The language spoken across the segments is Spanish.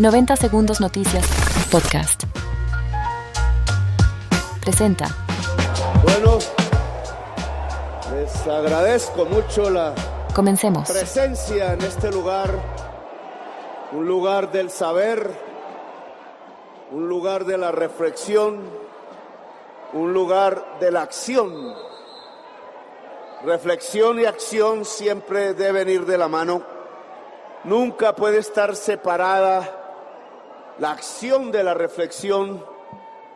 90 Segundos Noticias Podcast. Presenta. Bueno, les agradezco mucho la Comencemos. presencia en este lugar, un lugar del saber, un lugar de la reflexión, un lugar de la acción. Reflexión y acción siempre deben ir de la mano. Nunca puede estar separada la acción de la reflexión,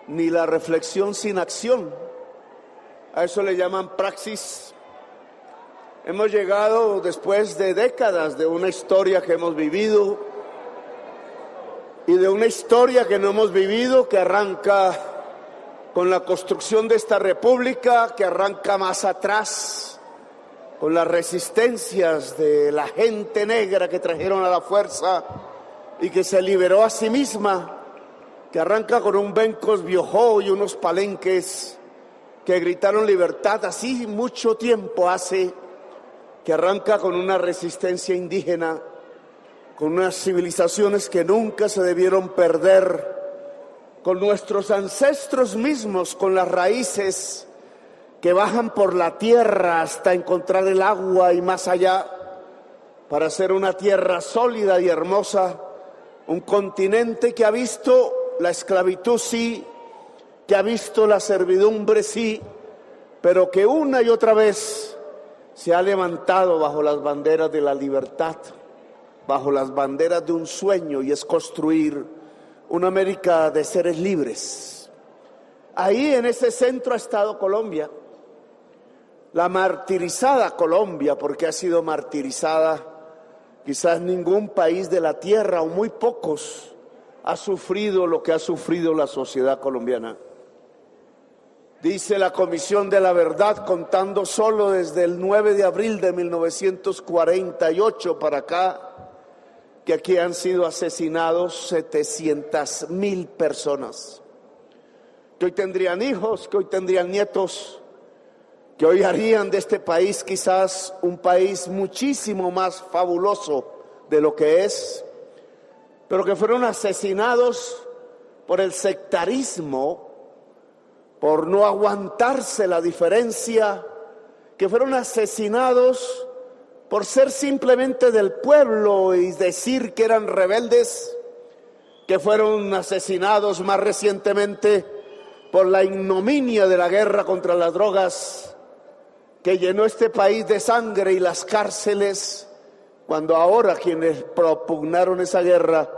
ni la reflexión sin acción. A eso le llaman praxis. Hemos llegado después de décadas de una historia que hemos vivido y de una historia que no hemos vivido, que arranca con la construcción de esta república, que arranca más atrás con las resistencias de la gente negra que trajeron a la fuerza y que se liberó a sí misma, que arranca con un Bencos Biojó y unos palenques que gritaron libertad así mucho tiempo hace, que arranca con una resistencia indígena, con unas civilizaciones que nunca se debieron perder, con nuestros ancestros mismos, con las raíces que bajan por la tierra hasta encontrar el agua y más allá, para hacer una tierra sólida y hermosa, un continente que ha visto la esclavitud sí, que ha visto la servidumbre sí, pero que una y otra vez se ha levantado bajo las banderas de la libertad, bajo las banderas de un sueño, y es construir una América de seres libres. Ahí en ese centro ha estado Colombia, la martirizada Colombia, porque ha sido martirizada. Quizás ningún país de la tierra, o muy pocos, ha sufrido lo que ha sufrido la sociedad colombiana. Dice la Comisión de la Verdad, contando solo desde el 9 de abril de 1948 para acá, que aquí han sido asesinados 700,000 personas, que hoy tendrían hijos, que hoy tendrían nietos, que hoy harían de este país quizás un país muchísimo más fabuloso de lo que es, pero que fueron asesinados por el sectarismo, por no aguantarse la diferencia, que fueron asesinados por ser simplemente del pueblo y decir que eran rebeldes, que fueron asesinados más recientemente por la ignominia de la guerra contra las drogas, que llenó este país de sangre y las cárceles, cuando ahora quienes propugnaron esa guerra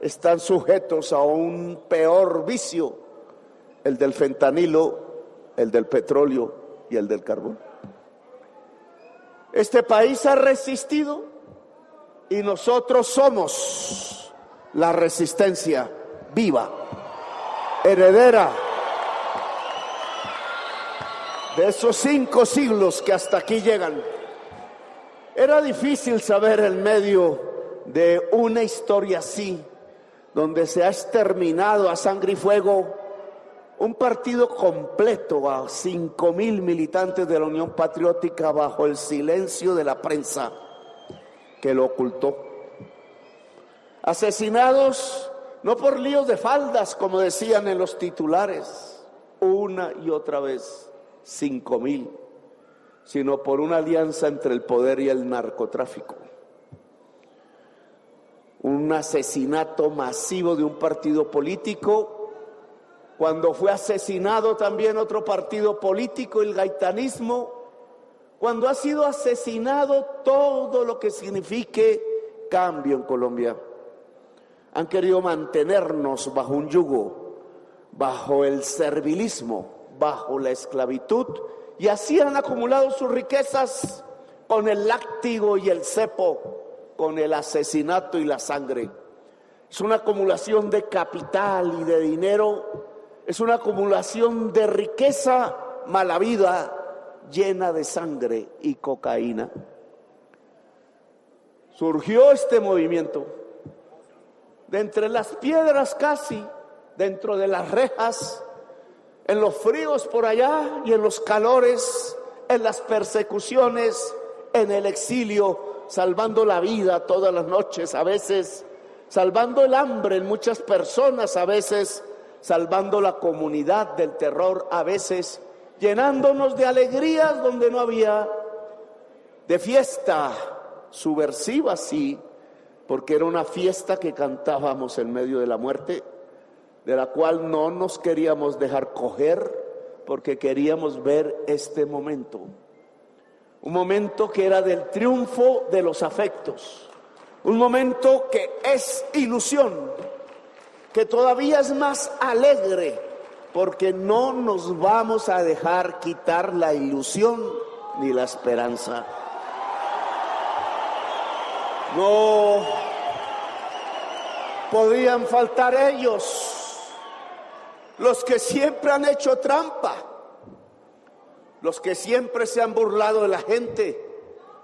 están sujetos a un peor vicio, el del fentanilo, el del petróleo y el del carbón. Este país ha resistido y nosotros somos la resistencia viva, heredera de esos 5 siglos que hasta aquí llegan. Era difícil saber en medio de una historia así, donde se ha exterminado a sangre y fuego un partido completo, a 5,000 militantes de la Unión Patriótica, bajo el silencio de la prensa que lo ocultó. Asesinados no por líos de faldas, como decían en los titulares, una y otra vez, 5,000, sino por una alianza entre el poder y el narcotráfico. Un asesinato masivo de un partido político, cuando fue asesinado también otro partido político, el gaitanismo, cuando ha sido asesinado todo lo que signifique cambio en Colombia. Han querido mantenernos bajo un yugo, bajo el servilismo, bajo la esclavitud, y así han acumulado sus riquezas con el látigo y el cepo, con el asesinato y la sangre. Es una acumulación de capital y de dinero, es una acumulación de riqueza mala vida, llena de sangre y cocaína. Surgió este movimiento de entre las piedras casi, dentro de las rejas, en los fríos por allá y en los calores, en las persecuciones, en el exilio, salvando la vida todas las noches, a veces salvando el hambre en muchas personas a veces, salvando la comunidad del terror a veces, llenándonos de alegrías donde no había, de fiesta subversiva, sí, porque era una fiesta que cantábamos en medio de la muerte, de la cual no nos queríamos dejar coger, porque queríamos ver este momento. Un momento que era del triunfo de los afectos, un momento que es ilusión, que todavía es más alegre, porque no nos vamos a dejar quitar la ilusión ni la esperanza. No podían faltar ellos, los que siempre han hecho trampa, los que siempre se han burlado de la gente,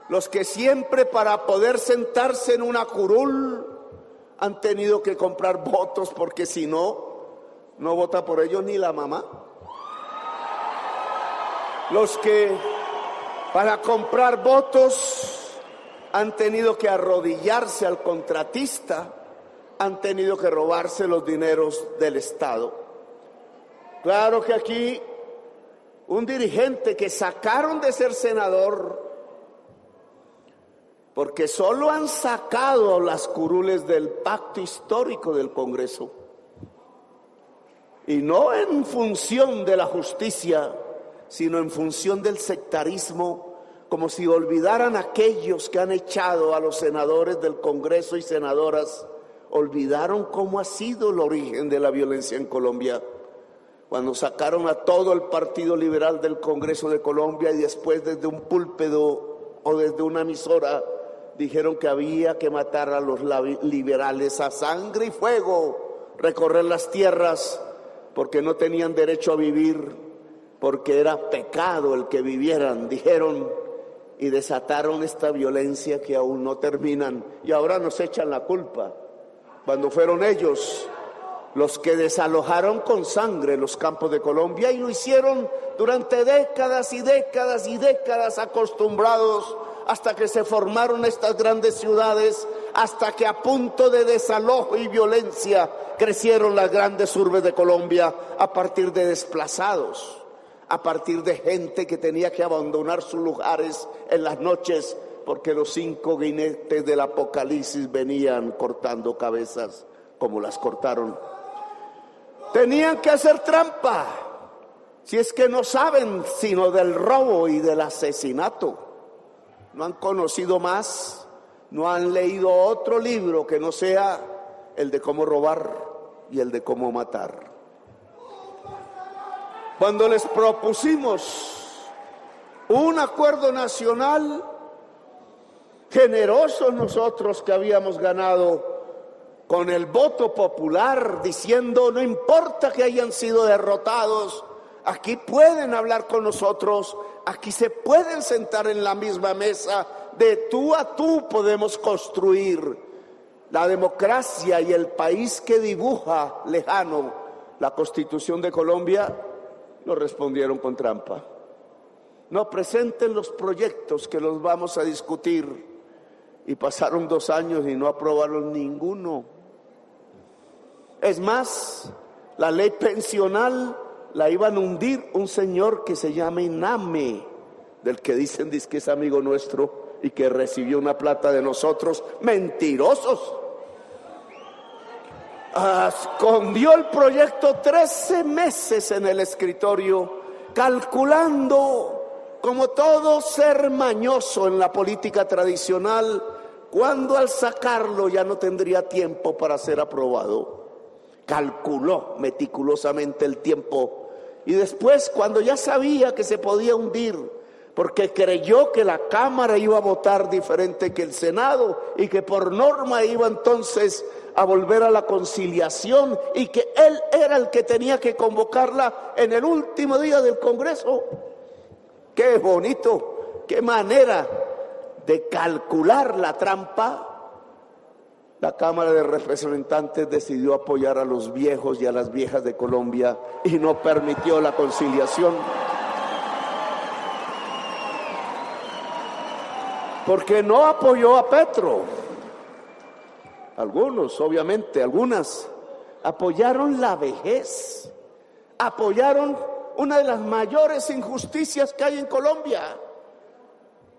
los que siempre para poder sentarse en una curul han tenido que comprar votos, porque si no vota por ellos ni la mamá. Los que para comprar votos han tenido que arrodillarse al contratista, han tenido que robarse los dineros del Estado. Claro que aquí un dirigente que sacaron de ser senador, porque solo han sacado las curules del pacto histórico del Congreso, y no en función de la justicia, sino en función del sectarismo, como si olvidaran aquellos que han echado a los senadores del Congreso y senadoras, olvidaron cómo ha sido el origen de la violencia en Colombia, cuando sacaron a todo el Partido Liberal del Congreso de Colombia y después desde un púlpito o desde una emisora dijeron que había que matar a los liberales a sangre y fuego, recorrer las tierras, porque no tenían derecho a vivir, porque era pecado el que vivieran, dijeron, y desataron esta violencia que aún no terminan, y ahora nos echan la culpa, cuando fueron ellos los que desalojaron con sangre los campos de Colombia, y lo hicieron durante décadas y décadas y décadas, acostumbrados, hasta que se formaron estas grandes ciudades, hasta que a punto de desalojo y violencia crecieron las grandes urbes de Colombia, a partir de desplazados, a partir de gente que tenía que abandonar sus lugares en las noches, porque los 5 jinetes del Apocalipsis venían cortando cabezas como las cortaron. Tenían que hacer trampa, si es que no saben sino del robo y del asesinato. No han conocido más, no han leído otro libro que no sea el de cómo robar y el de cómo matar. Cuando les propusimos un acuerdo nacional, generosos nosotros que habíamos ganado con el voto popular, diciendo no importa que hayan sido derrotados, aquí pueden hablar con nosotros, aquí se pueden sentar en la misma mesa, de tú a tú podemos construir la democracia y el país que dibuja lejano la Constitución de Colombia. Nos respondieron con trampa. No presenten los proyectos que los vamos a discutir, y pasaron 2 años y no aprobaron ninguno. Es más, la ley pensional la iban a hundir un señor que se llama Iname, del que dicen que es amigo nuestro y que recibió una plata de nosotros. Mentirosos. Escondió el proyecto 13 meses en el escritorio, calculando, como todo ser mañoso en la política tradicional, cuando al sacarlo ya no tendría tiempo para ser aprobado. Calculó meticulosamente el tiempo, y después, cuando ya sabía que se podía hundir, porque creyó que la Cámara iba a votar diferente que el Senado y que por norma iba entonces a volver a la conciliación y que él era el que tenía que convocarla en el último día del Congreso. ¡Qué bonito! ¡Qué manera de calcular la trampa! La Cámara de Representantes decidió apoyar a los viejos y a las viejas de Colombia y no permitió la conciliación. Porque no apoyó a Petro, algunos, obviamente, algunas, apoyaron la vejez, apoyaron una de las mayores injusticias que hay en Colombia,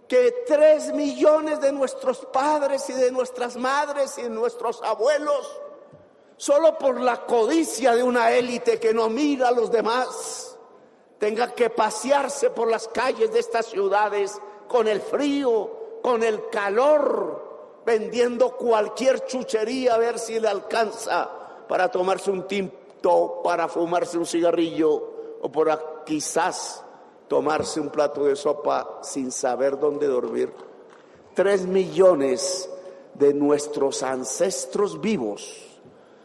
que 3 millones de nuestros padres y de nuestras madres y de nuestros abuelos, solo por la codicia de una élite que no mira a los demás, tenga que pasearse por las calles de estas ciudades con el frío, con el calor, vendiendo cualquier chuchería a ver si le alcanza para tomarse un tinto, para fumarse un cigarrillo o para quizás tomarse un plato de sopa sin saber dónde dormir. 3 millones de nuestros ancestros vivos,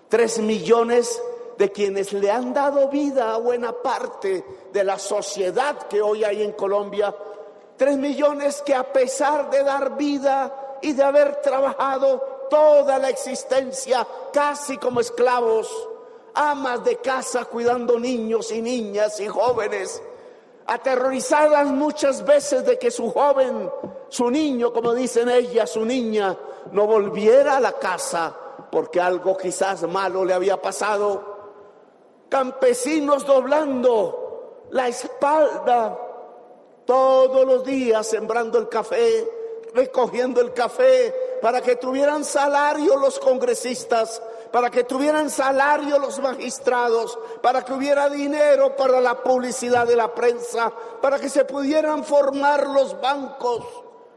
3 millones de quienes le han dado vida a buena parte de la sociedad que hoy hay en Colombia, 3 millones que a pesar de dar vida y de haber trabajado toda la existencia casi como esclavos, amas de casa cuidando niños y niñas y jóvenes, aterrorizadas muchas veces de que su joven, su niño, como dicen ellas, su niña, no volviera a la casa porque algo quizás malo le había pasado. Campesinos doblando la espalda todos los días, sembrando el café, recogiendo el café, para que tuvieran salario los congresistas, para que tuvieran salario los magistrados, para que hubiera dinero para la publicidad de la prensa, para que se pudieran formar los bancos,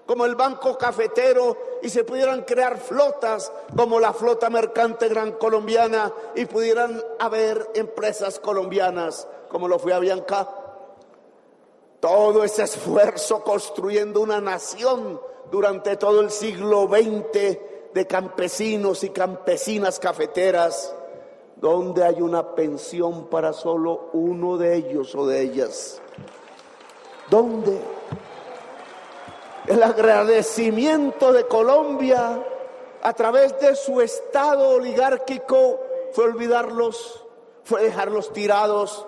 como el Banco Cafetero, y se pudieran crear flotas como la Flota Mercante Gran Colombiana, y pudieran haber empresas colombianas como lo fue Avianca. Todo ese esfuerzo construyendo una nación durante todo el siglo XX de campesinos y campesinas cafeteras, donde hay una pensión para solo uno de ellos o de ellas. ¿Dónde? El agradecimiento de Colombia a través de su Estado oligárquico fue olvidarlos, fue dejarlos tirados,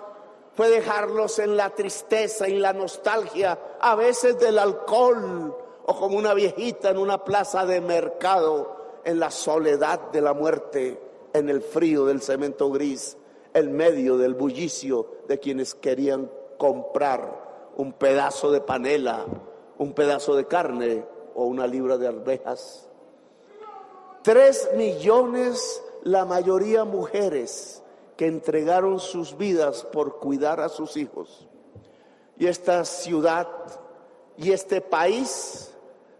fue dejarlos en la tristeza y la nostalgia, a veces del alcohol, o como una viejita en una plaza de mercado, en la soledad de la muerte, en el frío del cemento gris, en medio del bullicio de quienes querían comprar un pedazo de panela, un pedazo de carne o una libra de arvejas. 3 millones, la mayoría mujeres, que entregaron sus vidas por cuidar a sus hijos. Y esta ciudad y este país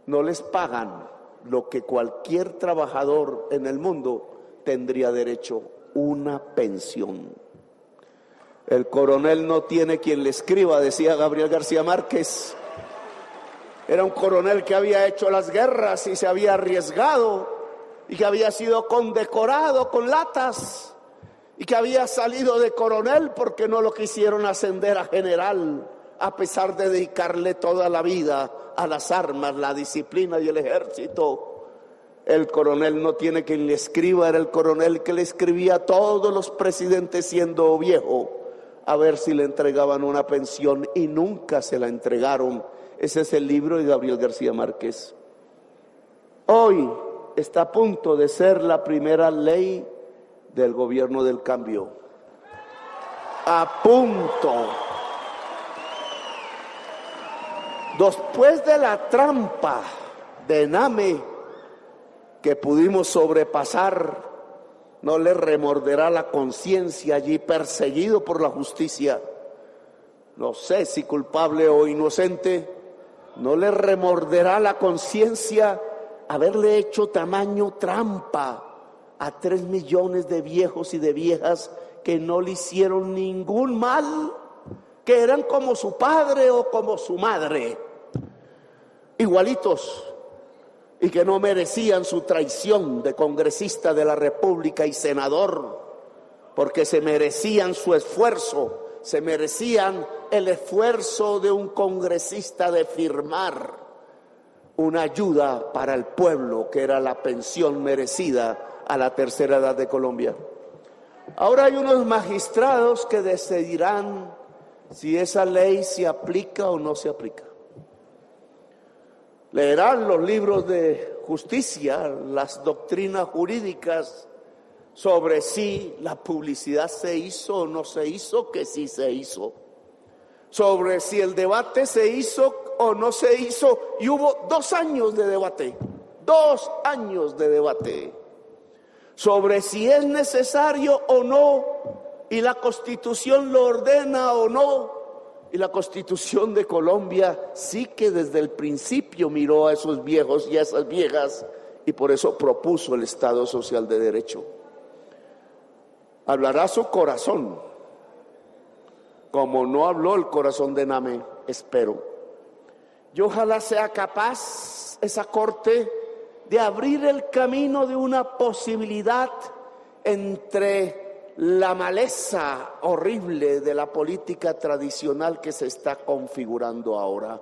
no les pagan lo que cualquier trabajador en el mundo tendría derecho: una pensión. El coronel no tiene quien le escriba, decía Gabriel García Márquez. Era un coronel que había hecho las guerras y se había arriesgado, y que había sido condecorado con latas, y que había salido de coronel porque no lo quisieron ascender a general, a pesar de dedicarle toda la vida a las armas, la disciplina y el ejército. El coronel no tiene quien le escriba, era el coronel que le escribía a todos los presidentes siendo viejo, a ver si le entregaban una pensión, y nunca se la entregaron. Ese es el libro de Gabriel García Márquez. Hoy está a punto de ser la primera ley del gobierno del cambio. A punto. Después de la trampa de Name que pudimos sobrepasar, no le remorderá la conciencia allí perseguido por la justicia. No sé si culpable o inocente, no le remorderá la conciencia haberle hecho tamaño trampa a 3 millones de viejos y de viejas que no le hicieron ningún mal, que eran como su padre o como su madre, igualitos, y que no merecían su traición de congresista de la República y senador, porque se merecían su esfuerzo, se merecían el esfuerzo de un congresista de firmar una ayuda para el pueblo, que era la pensión merecida a la tercera edad de Colombia. Ahora hay unos magistrados que decidirán si esa ley se aplica o no se aplica. Leerán los libros de justicia, las doctrinas jurídicas sobre si la publicidad se hizo o no se hizo, que sí se hizo. Sobre si el debate se hizo o no se hizo, y hubo 2 años de debate, 2 años de debate. Sobre si es necesario o no, y la Constitución lo ordena o no. Y la Constitución de Colombia sí que desde el principio miró a esos viejos y a esas viejas, y por eso propuso el Estado Social de Derecho. Hablará su corazón, como no habló el corazón de Name, espero. Y ojalá sea capaz esa corte de abrir el camino de una posibilidad entre la maleza horrible de la política tradicional que se está configurando ahora.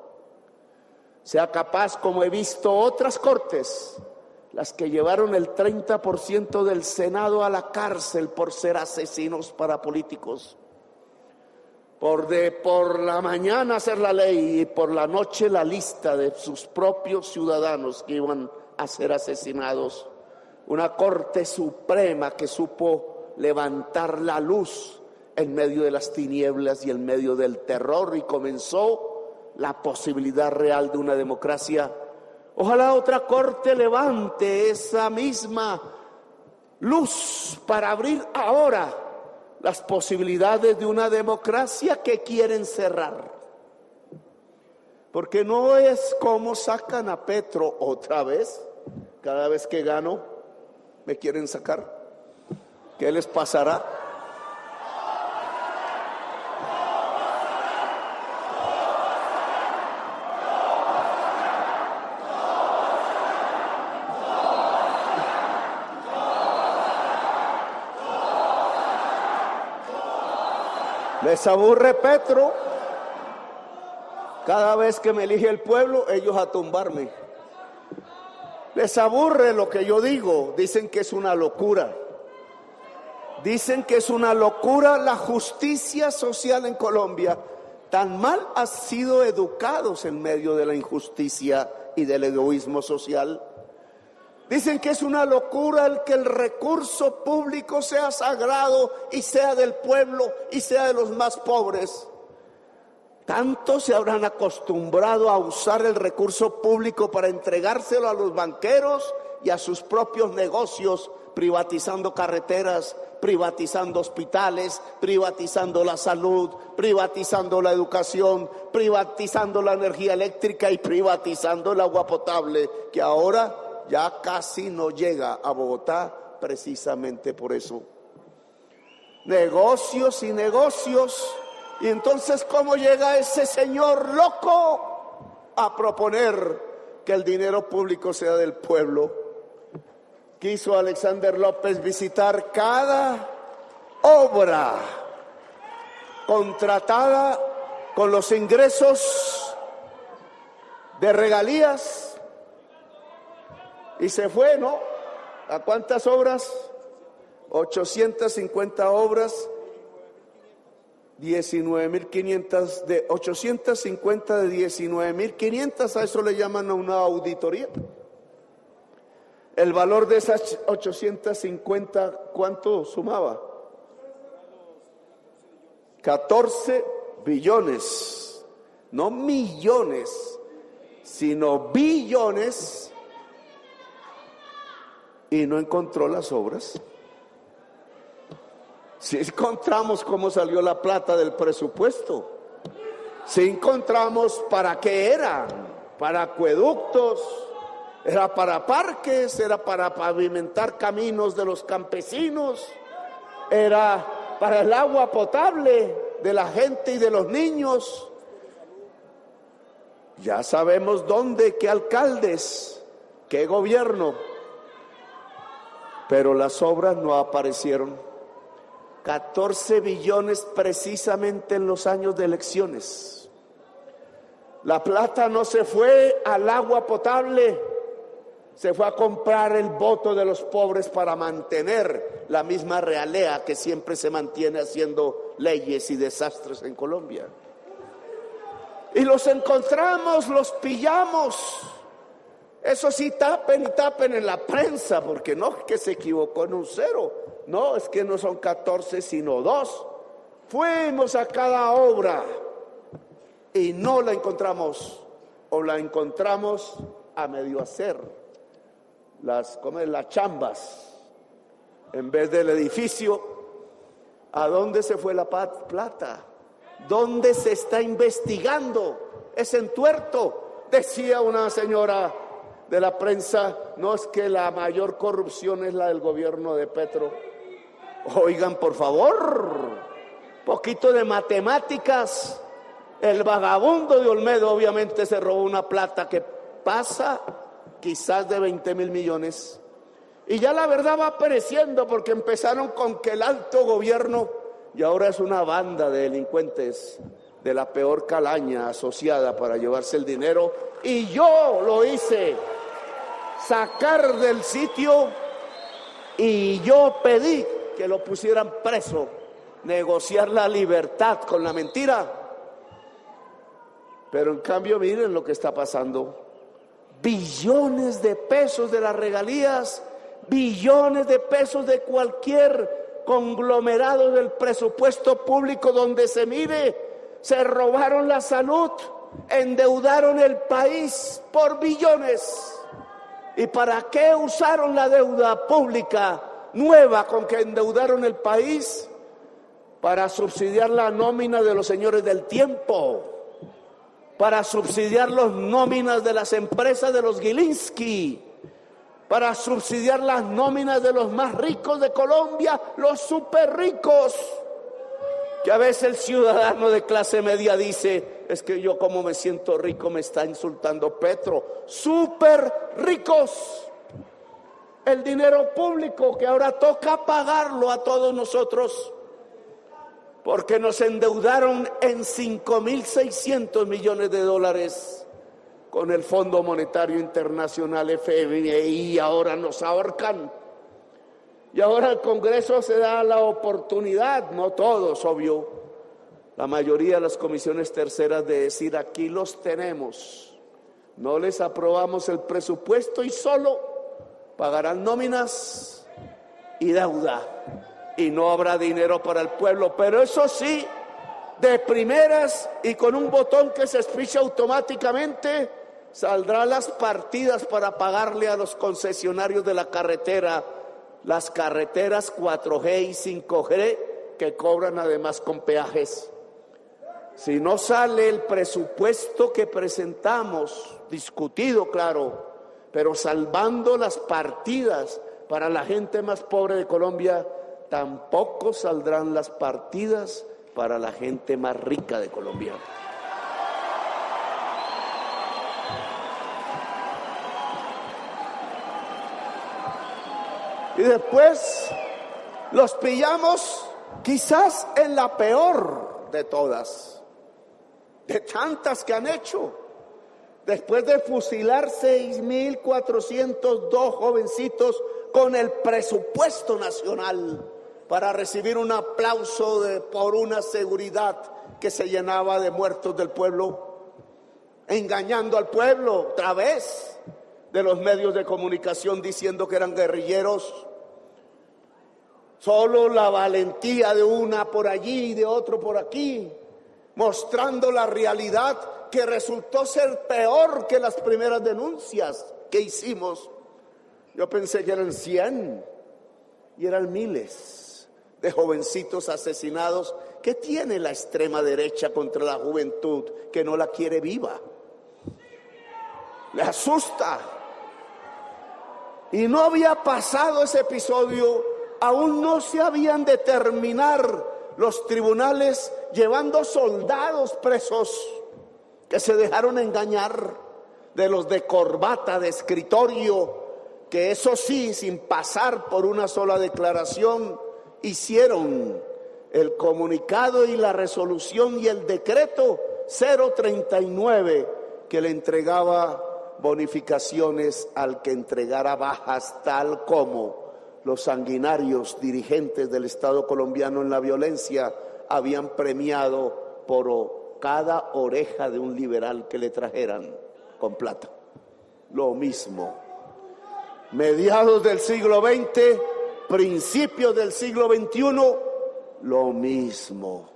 Sea capaz, como he visto otras cortes, las que llevaron el 30% del Senado a la cárcel por ser asesinos parapolíticos, por la mañana hacer la ley y por la noche la lista de sus propios ciudadanos que iban a ser asesinados. Una Corte Suprema que supo levantar la luz en medio de las tinieblas y en medio del terror, y comenzó la posibilidad real de una democracia. Ojalá otra corte levante esa misma luz para abrir ahora las posibilidades de una democracia que quieren cerrar. Porque no es como sacan a Petro otra vez, cada vez que gano me quieren sacar. ¿Qué les pasará? ¿Les aburre Petro? Cada vez que me elige el pueblo, ellos a tumbarme. ¿Les aburre lo que yo digo? Dicen que es una locura. Dicen que es una locura la justicia social en Colombia. Tan mal han sido educados en medio de la injusticia y del egoísmo social. Dicen que es una locura el que el recurso público sea sagrado y sea del pueblo y sea de los más pobres. Tanto se habrán acostumbrado a usar el recurso público para entregárselo a los banqueros y a sus propios negocios, privatizando carreteras, privatizando hospitales, privatizando la salud, privatizando la educación, privatizando la energía eléctrica y privatizando el agua potable, que ahora ya casi no llega a Bogotá precisamente por eso. Negocios y negocios. Y entonces, ¿cómo llega ese señor loco a proponer que el dinero público sea del pueblo? Quiso Alexander López visitar cada obra contratada con los ingresos de regalías y se fue, ¿no? ¿A cuántas obras? 850 obras, 19.500 de 850 de 19.500, a eso le llaman a una auditoría. El valor de esas 850, ¿cuánto sumaba? 14 billones, no millones, sino billones, y no encontró las obras. Si encontramos cómo salió la plata del presupuesto, si encontramos para qué era, para acueductos, era para parques, era para pavimentar caminos de los campesinos, era para el agua potable de la gente y de los niños. Ya sabemos dónde, qué alcaldes, qué gobierno, pero las obras no aparecieron. 14 billones precisamente en los años de elecciones. La plata no se fue al agua potable, se fue a comprar el voto de los pobres para mantener la misma realea que siempre se mantiene haciendo leyes y desastres en Colombia. Y los encontramos, los pillamos, Eso sí, tapen y tapen en la prensa, porque no es que se equivocó en un 0, no, es que no son 14 sino 2. Fuimos a cada obra y no la encontramos, o la encontramos a medio hacer, las chambas, en vez del edificio. ¿A dónde se fue la plata? ¿Dónde se está investigando ese entuerto? Decía una señora de la prensa, no, es que la mayor corrupción es la del gobierno de Petro. Oigan, por favor, poquito de matemáticas. El vagabundo de Olmedo obviamente se robó una plata que pasa quizás de 20,000 millones. Y ya la verdad va apareciendo, porque empezaron con que el alto gobierno, y ahora es una banda de delincuentes de la peor calaña asociada para llevarse el dinero. Y yo lo hice sacar del sitio y yo pedí que lo pusieran preso, negociar la libertad con la mentira. Pero en cambio miren lo que está pasando: billones de pesos de las regalías, billones de pesos de cualquier conglomerado del presupuesto público donde se mire, se robaron la salud, endeudaron el país por billones. ¿Y para qué usaron la deuda pública nueva con que endeudaron el país? Para subsidiar la nómina de los señores del tiempo, para subsidiar las nóminas de las empresas de los Gilinski, para subsidiar las nóminas de los más ricos de Colombia, los súper ricos, que a veces el ciudadano de clase media dice, es que yo como me siento rico me está insultando Petro. Súper ricos. El dinero público que ahora toca pagarlo a todos nosotros, porque nos endeudaron en 5.600 millones de dólares con el Fondo Monetario Internacional, FMI, ahora nos ahorcan. Y ahora el Congreso se da la oportunidad, no todos, obvio, la mayoría de las comisiones terceras, de decir, aquí los tenemos, no les aprobamos el presupuesto y solo pagarán nóminas y deuda, y no habrá dinero para el pueblo. Pero eso sí, de primeras y con un botón que se espicha automáticamente, saldrán las partidas para pagarle a los concesionarios de la carretera, las carreteras 4G y 5G que cobran además con peajes. Si no sale el presupuesto que presentamos, discutido, claro, pero salvando las partidas para la gente más pobre de Colombia, tampoco saldrán las partidas para la gente más rica de Colombia. Y después los pillamos quizás en la peor de todas, de tantas que han hecho. Después de fusilar 6.402 jovencitos con el presupuesto nacional para recibir un aplauso por una seguridad que se llenaba de muertos del pueblo, engañando al pueblo otra vez de los medios de comunicación diciendo que eran guerrilleros. Solo la valentía de una por allí y de otro por aquí, mostrando la realidad que resultó ser peor que las primeras denuncias que hicimos. Yo pensé que eran 100 y eran miles de jovencitos asesinados. ¿Qué tiene la extrema derecha contra la juventud que no la quiere viva? Le asusta. Y no había pasado ese episodio. Aún no se habían de terminar los tribunales llevando soldados presos que se dejaron engañar, de los de corbata, de escritorio, que eso sí, sin pasar por una sola declaración, hicieron el comunicado y la resolución y el decreto 039 que le entregaba bonificaciones al que entregara bajas, tal como los sanguinarios dirigentes del Estado colombiano en la violencia habían premiado por cada oreja de un liberal que le trajeran con plata. lo mismo. Mediados del siglo XX, principios del siglo XXI, lo mismo.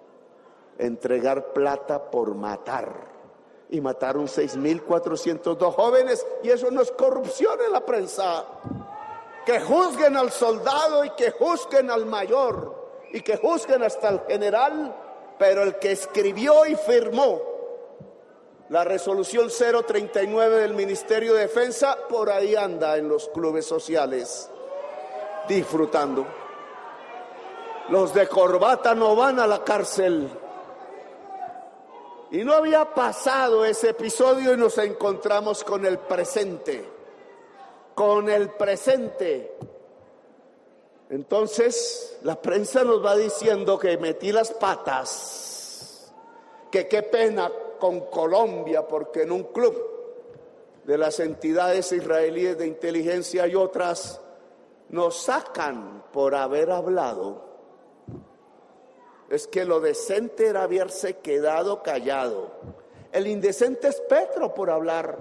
Entregar plata por matar. Y mataron 6.402 jóvenes, y eso no es corrupción en la prensa. Que juzguen al soldado y que juzguen al mayor y que juzguen hasta el general, pero el que escribió y firmó la resolución 039 del Ministerio de Defensa, por ahí anda en los clubes sociales disfrutando. Los de corbata no van a la cárcel. Y no había pasado ese episodio y nos encontramos con el presente. Con el presente. Entonces, la prensa nos va diciendo que metí las patas, que qué pena con Colombia, porque en un club de las entidades israelíes de inteligencia y otras nos sacan por haber hablado. Es que lo decente era haberse quedado callado. El indecente es Petro por hablar.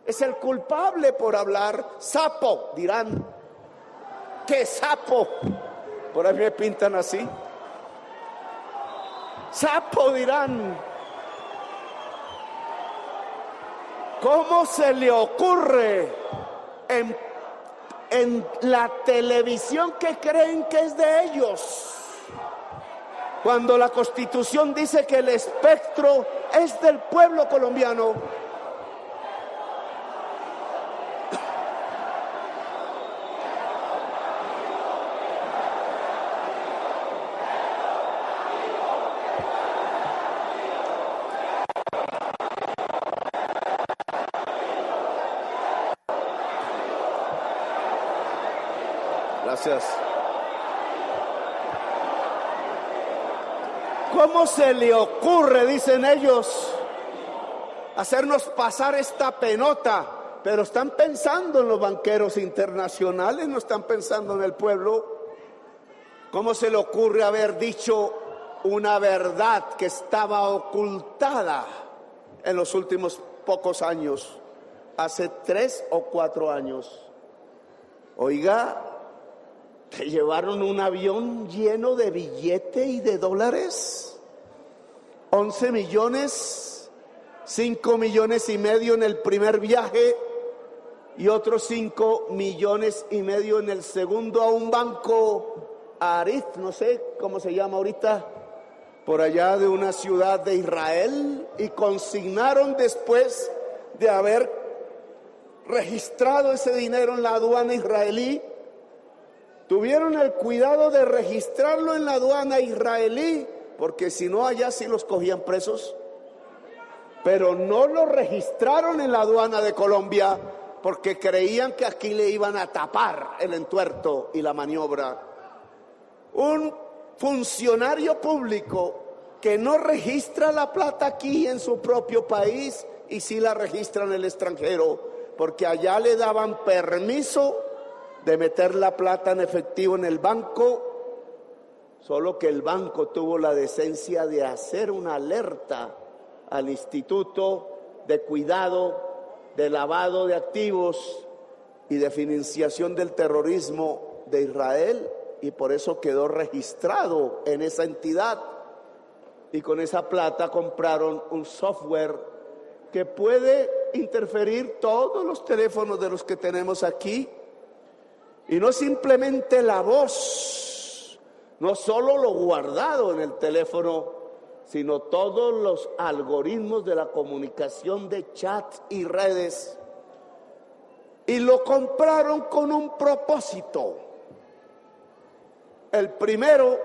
Es el culpable por hablar. Sapo, dirán. ¿Qué sapo? Por ahí me pintan así. Sapo, dirán. ¿Cómo se le ocurre en la televisión que creen que es de ellos? Cuando la Constitución dice que el espectro es del pueblo colombiano. Gracias. ¿Cómo se le ocurre, dicen ellos, hacernos pasar esta penota? Pero están pensando en los banqueros internacionales, no están pensando en el pueblo. ¿Cómo se le ocurre haber dicho una verdad que estaba ocultada en los últimos pocos años? Hace 3 o 4 años. Oiga, ¿te llevaron un avión lleno de billete y de dólares? 11 millones, 5 millones y medio en el primer viaje y otros 5 millones y medio en el segundo a un banco Arif, no sé cómo se llama ahorita, por allá de una ciudad de Israel, y consignaron después de haber registrado ese dinero en la aduana israelí. Tuvieron el cuidado de registrarlo en la aduana israelí, porque si no allá sí los cogían presos, pero no lo registraron en la aduana de Colombia porque creían que aquí le iban a tapar el entuerto y la maniobra. Un funcionario público que no registra la plata aquí en su propio país y sí la registra en el extranjero, porque allá le daban permiso de meter la plata en efectivo en el banco, solo que el banco tuvo la decencia de hacer una alerta al Instituto de Cuidado, de Lavado de Activos y de Financiación del Terrorismo de Israel, y por eso quedó registrado en esa entidad. Y con esa plata compraron un software que puede interferir todos los teléfonos de los que tenemos aquí. Y no simplemente la voz, no solo lo guardado en el teléfono, sino todos los algoritmos de la comunicación de chat y redes. Y lo compraron con un propósito. El primero,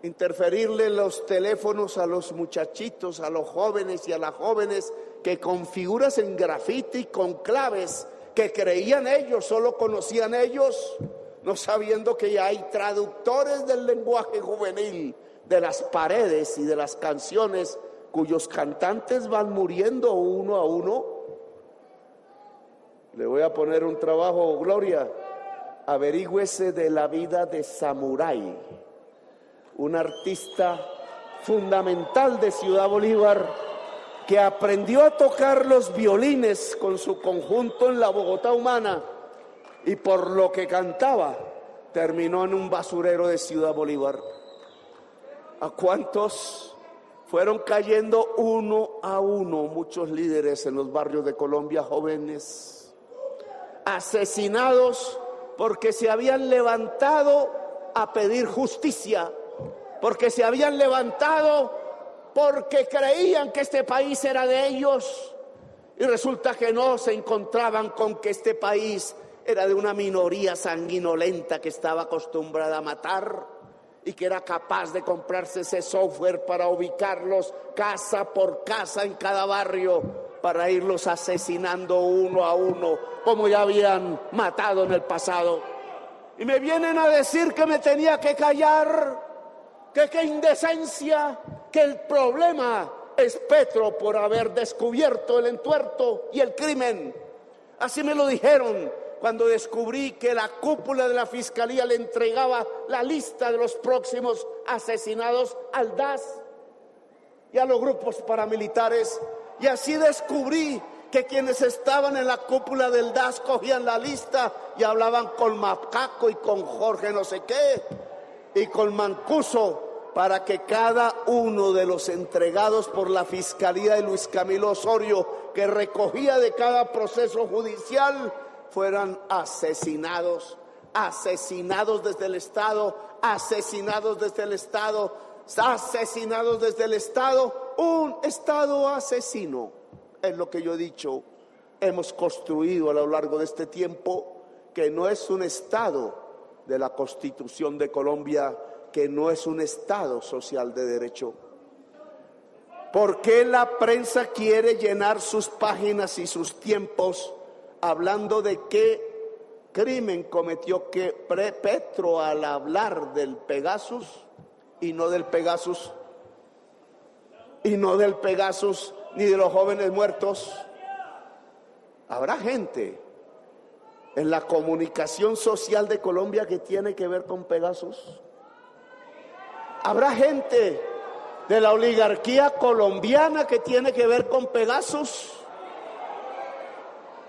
interferirle los teléfonos a los muchachitos, a los jóvenes y a las jóvenes que con figuras en grafiti, con claves que creían ellos, solo conocían ellos, no sabiendo que ya hay traductores del lenguaje juvenil, de las paredes y de las canciones, cuyos cantantes van muriendo uno a uno. Le voy a poner un trabajo, Gloria, averígüese de la vida de Samurai, un artista fundamental de Ciudad Bolívar, que aprendió a tocar los violines con su conjunto en la Bogotá humana y por lo que cantaba terminó en un basurero de Ciudad Bolívar. ¿A cuántos fueron cayendo uno a uno muchos líderes en los barrios de Colombia, jóvenes, asesinados porque se habían levantado a pedir justicia, porque se habían levantado porque creían que este país era de ellos y resulta que no, se encontraban con que este país era de una minoría sanguinolenta que estaba acostumbrada a matar y que era capaz de comprarse ese software para ubicarlos casa por casa en cada barrio para irlos asesinando uno a uno como ya habían matado en el pasado. Y me vienen a decir que me tenía que callar, que qué indecencia, que el problema es Petro por haber descubierto el entuerto y el crimen. Así me lo dijeron cuando descubrí que la cúpula de la Fiscalía le entregaba la lista de los próximos asesinados al DAS y a los grupos paramilitares. Y así descubrí que quienes estaban en la cúpula del DAS cogían la lista y hablaban con Macaco y con Jorge no sé qué y con Mancuso para que cada uno de los entregados por la Fiscalía de Luis Camilo Osorio, que recogía de cada proceso judicial, fueran asesinados, asesinados desde el Estado, asesinados desde el Estado, asesinados desde el Estado, un Estado asesino. Es lo que yo he dicho, hemos construido a lo largo de este tiempo, que no es un Estado de la Constitución de Colombia, que no es un Estado social de derecho. ¿Por qué la prensa quiere llenar sus páginas y sus tiempos hablando de qué crimen cometió Petro al hablar del Pegasus y no del Pegasus? Y no del Pegasus ni de los jóvenes muertos. Habrá gente en la comunicación social de Colombia que tiene que ver con Pegasus. Habrá gente de la oligarquía colombiana que tiene que ver con Pegasus.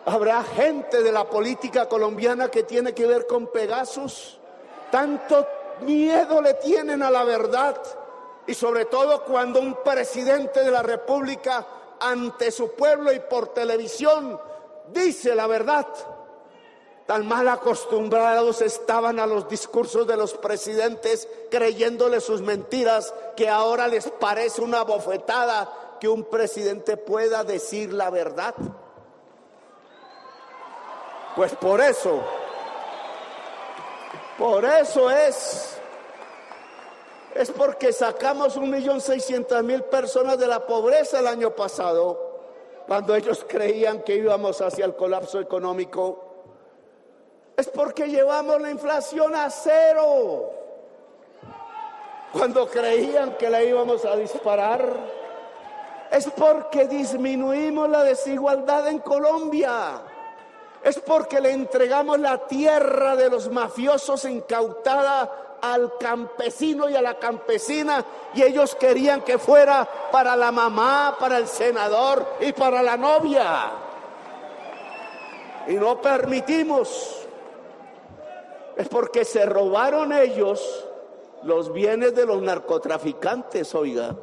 Habrá gente de la política colombiana que tiene que ver con Pegasus. Tanto miedo le tienen a la verdad, y sobre todo cuando un presidente de la República ante su pueblo y por televisión dice la verdad. Tan mal acostumbrados estaban a los discursos de los presidentes, creyéndole sus mentiras, que ahora les parece una bofetada que un presidente pueda decir la verdad. Pues por eso es porque sacamos 1.600.000 personas de la pobreza el año pasado, cuando ellos creían que íbamos hacia el colapso económico. Es porque llevamos la inflación a cero, cuando creían que la íbamos a disparar. Es porque disminuimos la desigualdad en Colombia. Es porque le entregamos la tierra de los mafiosos incautada al campesino y a la campesina, y ellos querían que fuera para la mamá, para el senador y para la novia. Y no permitimos. Es porque se robaron ellos los bienes de los narcotraficantes, oiga.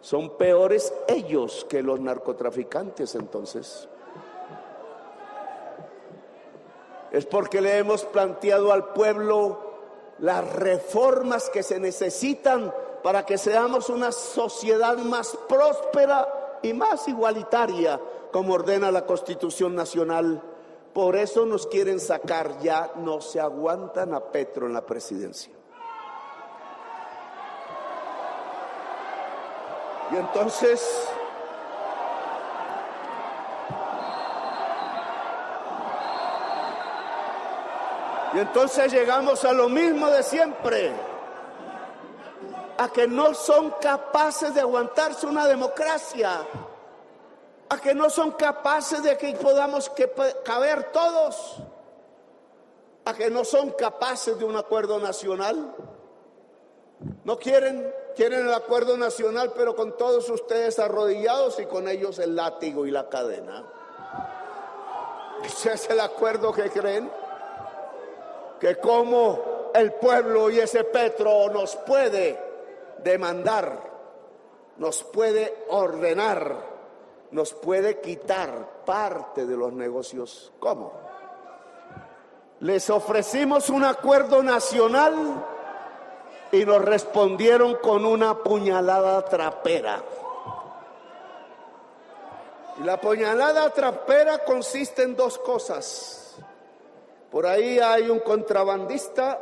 Son peores ellos que los narcotraficantes entonces. Es porque le hemos planteado al pueblo las reformas que se necesitan para que seamos una sociedad más próspera y más igualitaria, como ordena la Constitución Nacional. Por eso nos quieren sacar, ya no se aguantan a Petro en la presidencia. Y entonces llegamos a lo mismo de siempre, a que no son capaces de aguantarse una democracia, a que no son capaces de que podamos caber todos, a que no son capaces de un acuerdo nacional. No quieren quieren el acuerdo nacional, pero con todos ustedes arrodillados y con ellos el látigo y la cadena. ¿Ese es el acuerdo que creen? Que como el pueblo y ese Petro nos puede demandar, nos puede ordenar, nos puede quitar parte de los negocios. ¿Cómo? Les ofrecimos un acuerdo nacional y nos respondieron con una puñalada trapera. Y la puñalada trapera consiste en dos cosas. Por ahí hay un contrabandista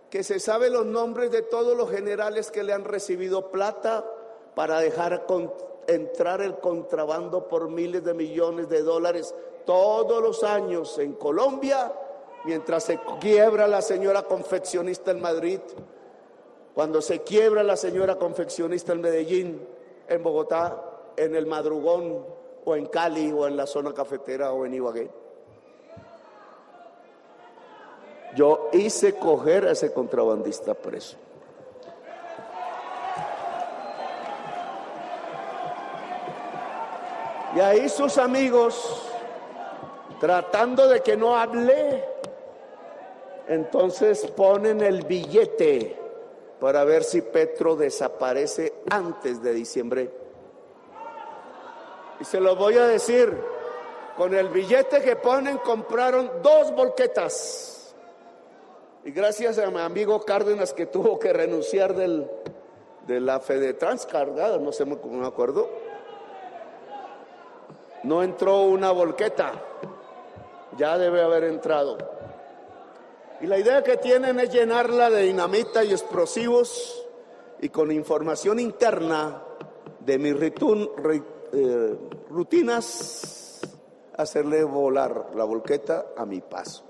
que se sabe los nombres de todos los generales que le han recibido plata para dejar entrar el contrabando por miles de millones de dólares todos los años en Colombia, mientras se quiebra la señora confeccionista en Madrid, cuando se quiebra la señora confeccionista en Medellín, en Bogotá, en el Madrugón, o en Cali, o en la zona cafetera, o en Ibagué. Yo hice coger a ese contrabandista preso. Y ahí sus amigos, tratando de que no hable, entonces ponen el billete para ver si Petro desaparece antes de diciembre. Y se lo voy a decir, con el billete que ponen compraron 2 volquetas. Y gracias a mi amigo Cárdenas, que tuvo que renunciar de la Fedetrans cargada, no sé, no me acuerdo, no entró una volqueta, ya debe haber entrado. Y la idea que tienen es llenarla de dinamita y explosivos, y con información interna de mis rutinas, hacerle volar la volqueta a mi paso.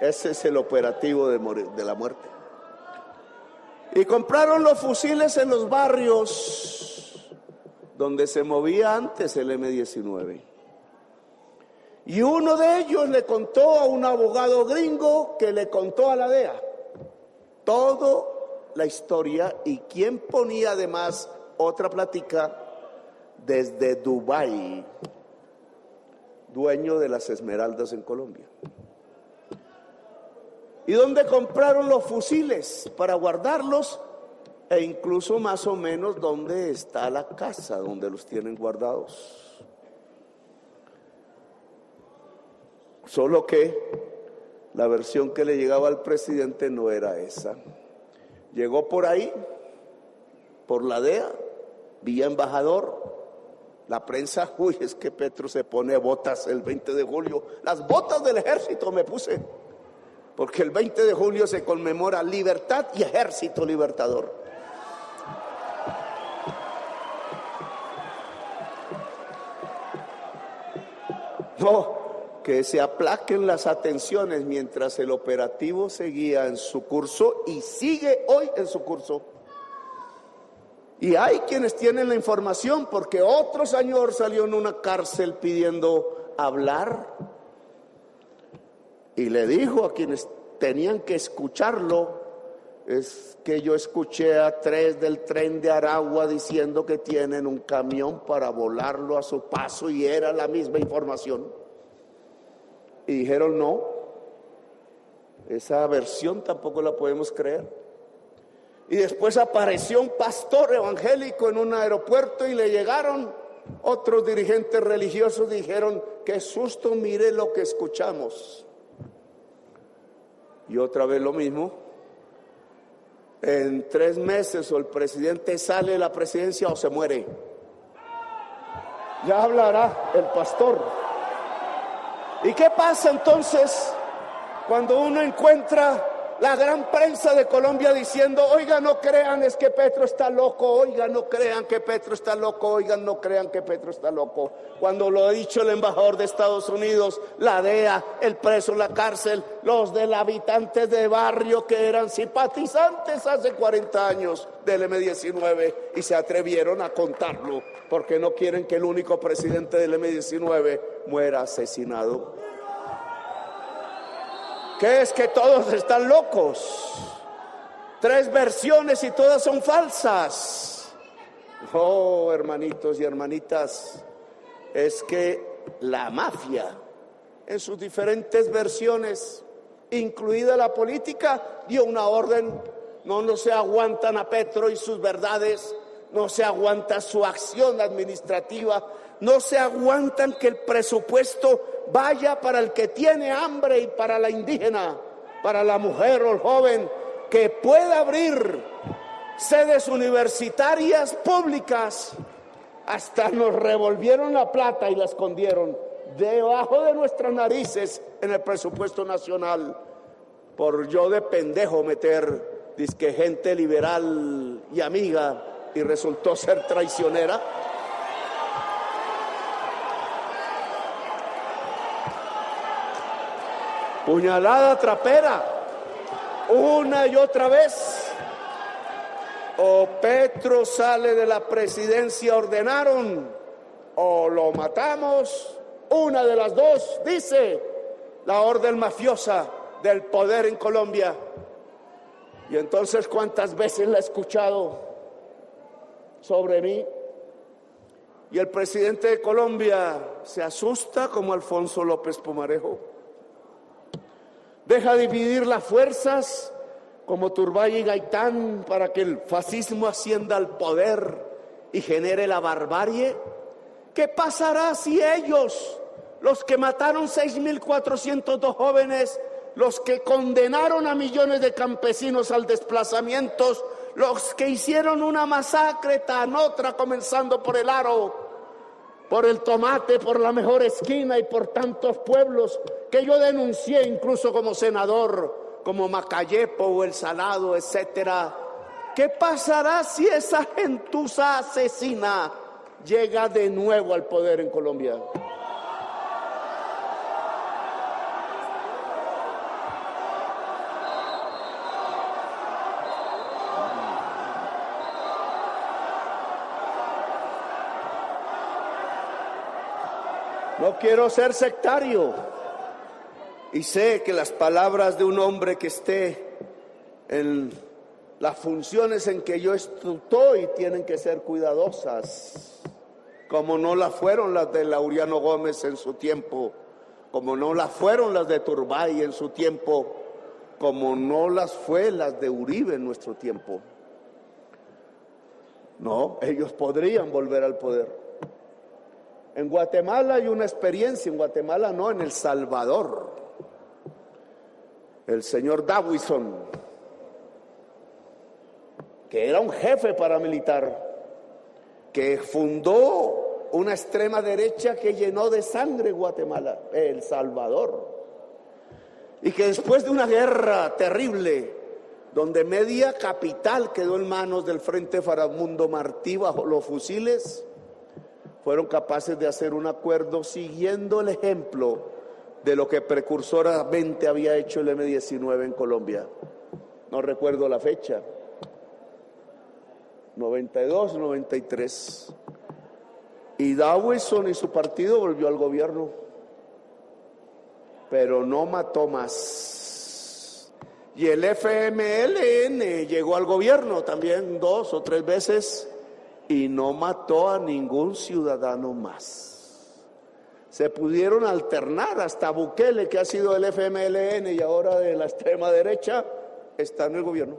Ese es el operativo de la muerte. Y compraron los fusiles en los barrios donde se movía antes el M-19. Y uno de ellos le contó a un abogado gringo que le contó a la DEA toda la historia, y quien ponía además otra plática desde Dubái, dueño de las Esmeraldas en Colombia. Y donde compraron los fusiles para guardarlos, e incluso más o menos dónde está la casa donde los tienen guardados. Solo que la versión que le llegaba al presidente no era esa. Llegó por ahí, por la DEA, vía embajador. La prensa, uy, es que Petro se pone botas el 20 de julio. Las botas del ejército me puse, porque el 20 de julio se conmemora libertad y ejército libertador. No, que se aplaquen las atenciones mientras el operativo seguía en su curso y sigue hoy en su curso. Y hay quienes tienen la información, porque otro señor salió en una cárcel pidiendo hablar y le dijo a quienes tenían que escucharlo: es que yo escuché a 3 del tren de Aragua diciendo que tienen un camión para volarlo a su paso, y era la misma información. Y dijeron: no, esa versión tampoco la podemos creer. Y después apareció un pastor evangélico en un aeropuerto y le llegaron otros dirigentes religiosos, dijeron: qué susto, mire lo que escuchamos. Y otra vez lo mismo. En 3 meses o el presidente sale de la presidencia o se muere. Ya hablará el pastor. ¿Y qué pasa entonces cuando uno encuentra la gran prensa de Colombia diciendo: oiga, no crean, es que Petro está loco, oiga, no crean que Petro está loco, oigan, no crean que Petro está loco? Cuando lo ha dicho el embajador de Estados Unidos, la DEA, el preso en la cárcel, los del habitantes de barrio que eran simpatizantes hace 40 años del M-19 y se atrevieron a contarlo, porque no quieren que el único presidente del M-19 muera asesinado. ¿Qué es que todos están locos? 3 versiones y todas son falsas. Oh, hermanitos y hermanitas, es que la mafia, en sus diferentes versiones, incluida la política, dio una orden. No se aguantan a Petro y sus verdades, no se aguanta su acción administrativa, no se aguantan que el presupuesto vaya para el que tiene hambre y para la indígena, para la mujer o el joven, que pueda abrir sedes universitarias públicas. Hasta nos revolvieron la plata y la escondieron debajo de nuestras narices en el presupuesto nacional, por yo de pendejo meter dizque gente liberal y amiga, y resultó ser traicionera. Puñalada trapera, una y otra vez. O Petro sale de la presidencia, ordenaron, o lo matamos, una de las dos, dice la orden mafiosa del poder en Colombia. Y entonces, ¿cuántas veces la he escuchado sobre mí? Y el presidente de Colombia se asusta como Alfonso López Pumarejo. Deja dividir las fuerzas como Turbay y Gaitán para que el fascismo ascienda al poder y genere la barbarie. ¿Qué pasará si ellos, los que mataron 6.402 jóvenes, los que condenaron a millones de campesinos al desplazamiento, los que hicieron una masacre tan otra, comenzando por el Aro, por el Tomate, por la Mejor Esquina y por tantos pueblos que yo denuncié incluso como senador, como Macayepo o El Salado, etcétera? ¿Qué pasará si esa gentuza asesina llega de nuevo al poder en Colombia? No quiero ser sectario y sé que las palabras de un hombre que esté en las funciones en que yo estoy tienen que ser cuidadosas, como no las fueron las de Laureano Gómez en su tiempo, como no las fueron las de Turbay en su tiempo, como no las fue las de Uribe en nuestro tiempo. No, ellos podrían volver al poder. En Guatemala hay una experiencia, en Guatemala no, en El Salvador. El señor Dawison, que era un jefe paramilitar, que fundó una extrema derecha que llenó de sangre Guatemala, El Salvador, y que después de una guerra terrible, donde media capital quedó en manos del Frente Faramundo Martí bajo los fusiles, fueron capaces de hacer un acuerdo siguiendo el ejemplo de lo que precursoramente había hecho el M-19 en Colombia. No recuerdo la fecha, 92, 93. Y Dawson y su partido volvió al gobierno, pero no mató más. Y el FMLN llegó al gobierno también 2 o 3 veces y no mató a ningún ciudadano más. Se pudieron alternar, hasta Bukele, que ha sido del FMLN y ahora de la extrema derecha, está en el gobierno.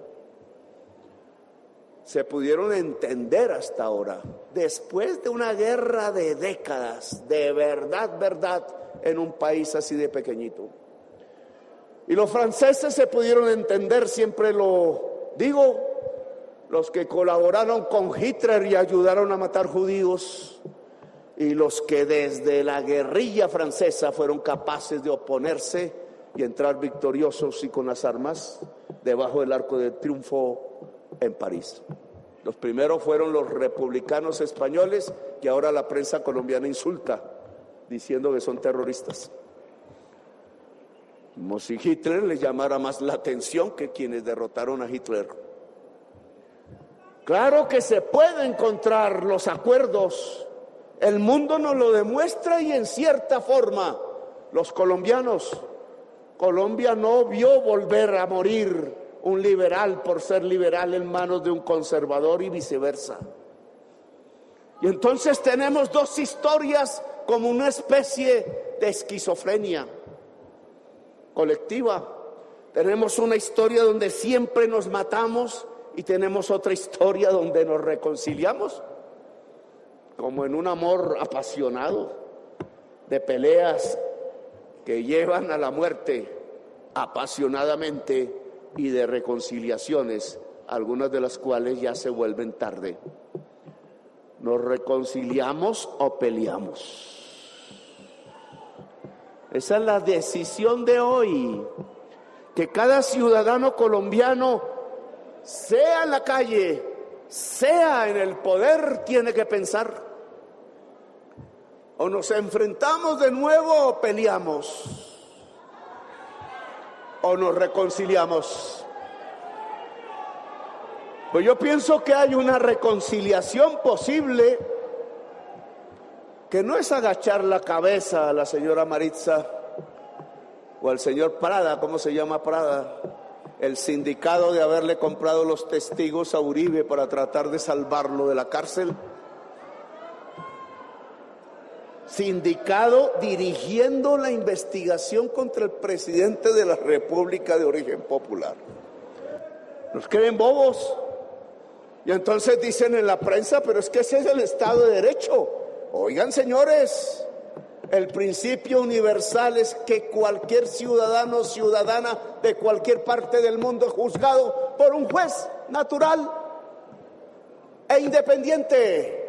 Se pudieron entender hasta ahora, después de una guerra de décadas, de verdad, en un país así de pequeñito. Y los franceses se pudieron entender, siempre lo digo, los que colaboraron con Hitler y ayudaron a matar judíos, y los que desde la guerrilla francesa fueron capaces de oponerse y entrar victoriosos y con las armas debajo del Arco de Triunfo en París. Los primeros fueron los republicanos españoles, que ahora la prensa colombiana insulta, diciendo que son terroristas. Como si Hitler les llamara más la atención que quienes derrotaron a Hitler. Claro que se puede encontrar los acuerdos. El mundo nos lo demuestra y en cierta forma los colombianos, Colombia no vio volver a morir un liberal por ser liberal en manos de un conservador y viceversa. Y entonces tenemos dos historias como una especie de esquizofrenia colectiva. Tenemos una historia donde siempre nos matamos y tenemos otra historia donde nos reconciliamos, como en un amor apasionado, de peleas que llevan a la muerte apasionadamente y de reconciliaciones, algunas de las cuales ya se vuelven tarde. ¿Nos reconciliamos o peleamos? Esa es la decisión de hoy, que cada ciudadano colombiano, sea en la calle, sea en el poder, tiene que pensar: o nos enfrentamos de nuevo o peleamos, o nos reconciliamos. Pues yo pienso que hay una reconciliación posible, que no es agachar la cabeza a la señora Maritza o al señor Prada. ¿Cómo se llama Prada? El sindicado de haberle comprado los testigos a Uribe para tratar de salvarlo de la cárcel. Sindicado dirigiendo la investigación contra el presidente de la República de origen popular. Nos creen bobos. Y entonces dicen en la prensa: pero es que ese es el Estado de Derecho. Oigan, señores, el principio universal es que cualquier ciudadano o ciudadana de cualquier parte del mundo es juzgado por un juez natural e independiente.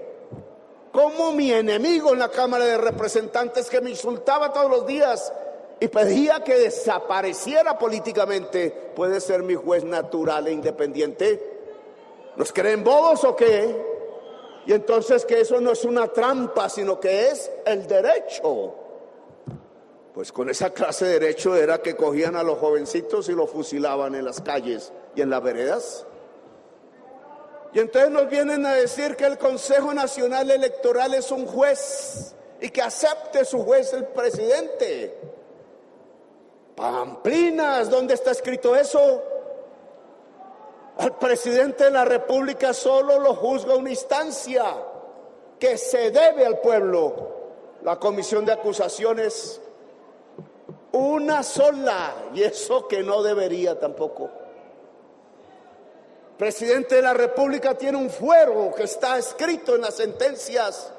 Como mi enemigo en la Cámara de Representantes, que me insultaba todos los días y pedía que desapareciera políticamente, puede ser mi juez natural e independiente. ¿Nos creen bobos o qué? Y entonces que eso no es una trampa, sino que es el derecho. Pues con esa clase de derecho era que cogían a los jovencitos y los fusilaban en las calles y en las veredas. Y entonces nos vienen a decir que el Consejo Nacional Electoral es un juez y que acepte su juez el presidente. Pamplinas, ¿dónde está escrito eso? Al presidente de la República solo lo juzga una instancia que se debe al pueblo, la comisión de acusaciones, una sola, y eso que no debería tampoco. El presidente de la República tiene un fuero que está escrito en las sentencias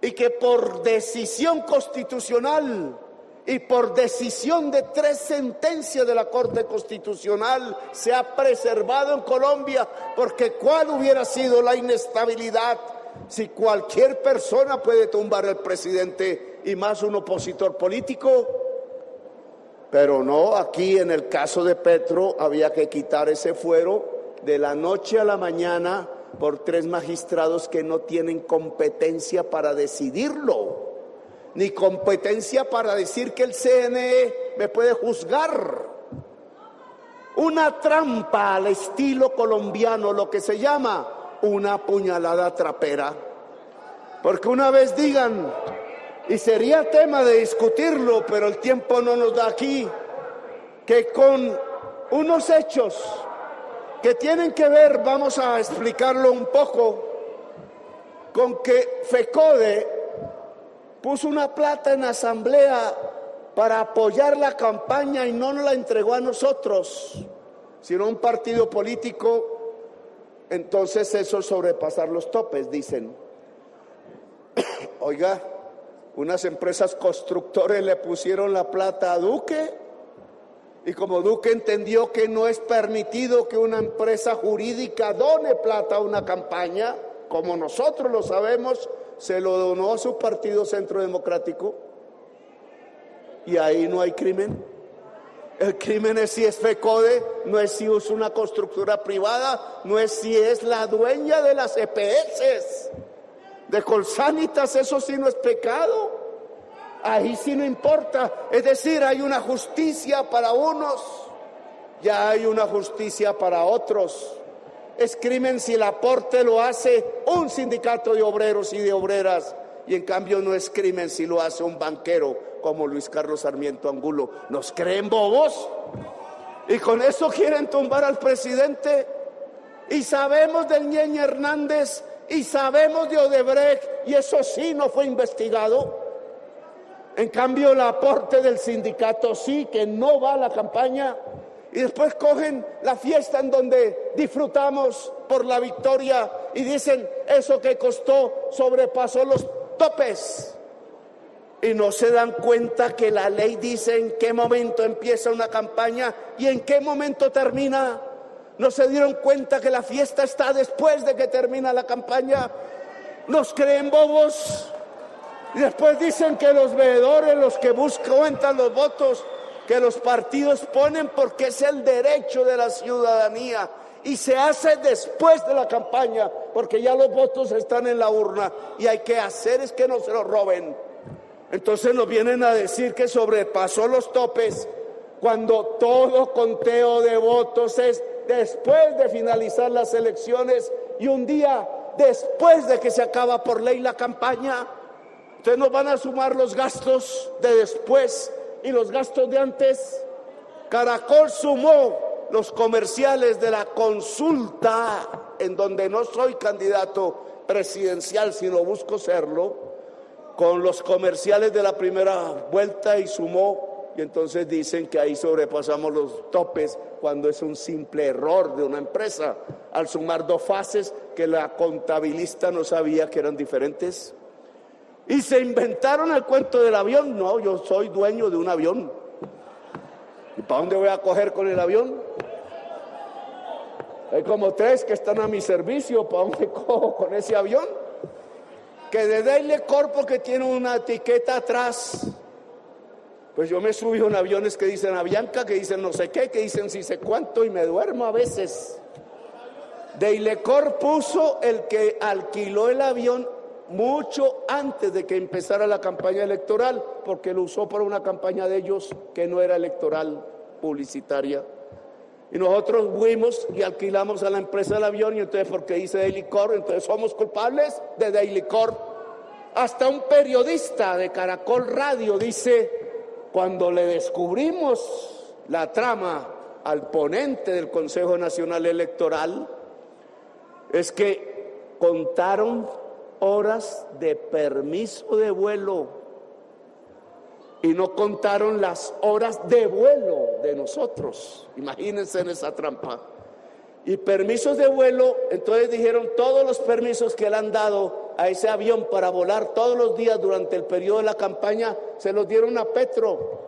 y que por decisión constitucional y por decisión de 3 sentencias de la Corte Constitucional se ha preservado en Colombia, porque ¿cuál hubiera sido la inestabilidad si cualquier persona puede tumbar al presidente y más un opositor político? Pero no, aquí en el caso de Petro había que quitar ese fuero de la noche a la mañana por 3 magistrados que no tienen competencia para decidirlo, ni competencia para decir que el CNE me puede juzgar. Una trampa al estilo colombiano, lo que se llama una puñalada trapera. Porque una vez digan, y sería tema de discutirlo, pero el tiempo no nos da aquí, que con unos hechos que tienen que ver, vamos a explicarlo un poco, con que FECODE puso una plata en asamblea para apoyar la campaña y no nos la entregó a nosotros, sino a un partido político. Entonces eso es sobrepasar los topes, dicen. Oiga, unas empresas constructores le pusieron la plata a Duque, y como Duque entendió que no es permitido que una empresa jurídica done plata a una campaña, como nosotros lo sabemos, se lo donó a su partido Centro Democrático, y ahí no hay crimen. El crimen es si es FECODE, no es si es una constructora privada, no es si es la dueña de las EPS, de Colsanitas. Eso sí no es pecado, ahí sí no importa. Es decir, hay una justicia para unos, ya hay una justicia para otros. Es crimen si el aporte lo hace un sindicato de obreros y de obreras, y en cambio no es crimen si lo hace un banquero como Luis Carlos Sarmiento Angulo. ¿Nos creen bobos? Y con eso quieren tumbar al presidente. Y sabemos del Ñeñe Hernández y sabemos de Odebrecht, y eso sí no fue investigado. En cambio, el aporte del sindicato sí, que no va a la campaña. Y después cogen la fiesta en donde disfrutamos por la victoria y dicen, eso que costó sobrepasó los topes. Y no se dan cuenta que la ley dice en qué momento empieza una campaña y en qué momento termina. No se dieron cuenta que la fiesta está después de que termina la campaña. Nos creen bobos. Y después dicen que los veedores, los que cuentan los votos, que los partidos ponen porque es el derecho de la ciudadanía. Y se hace después de la campaña, porque ya los votos están en la urna. Y hay que hacer es que no se los roben. Entonces nos vienen a decir que sobrepasó los topes, cuando todo conteo de votos es después de finalizar las elecciones y un día después de que se acaba por ley la campaña. Entonces nos van a sumar los gastos de después y los gastos de antes. Caracol sumó los comerciales de la consulta, en donde no soy candidato presidencial, sino busco serlo, con los comerciales de la primera vuelta y sumó, y entonces dicen que ahí sobrepasamos los topes cuando es un simple error de una empresa al sumar dos fases que la contabilista no sabía que eran diferentes. Y se inventaron el cuento del avión. No, yo soy dueño de un avión. ¿Y para dónde voy a coger con el avión? Hay como 3 que están a mi servicio. ¿Para dónde cojo con ese avión? Que de Daily Corpo, que tiene una etiqueta atrás. Pues yo me subí a aviones que dicen Avianca, que dicen no sé qué, que dicen si sé cuánto, y me duermo a veces. Daily Corp puso el que alquiló el avión mucho antes de que empezara la campaña electoral, porque lo usó para una campaña de ellos que no era electoral, publicitaria. Y nosotros fuimos y alquilamos a la empresa del avión, y entonces porque dice Daily Corp, entonces somos culpables de Daily Corp. Hasta un periodista de Caracol Radio dice, cuando le descubrimos la trama al ponente del Consejo Nacional Electoral, es que contaron horas de permiso de vuelo y no contaron las horas de vuelo de nosotros. Imagínense en esa trampa. Y permisos de vuelo, entonces dijeron todos los permisos que le han dado a ese avión para volar todos los días durante el periodo de la campaña, se los dieron a Petro.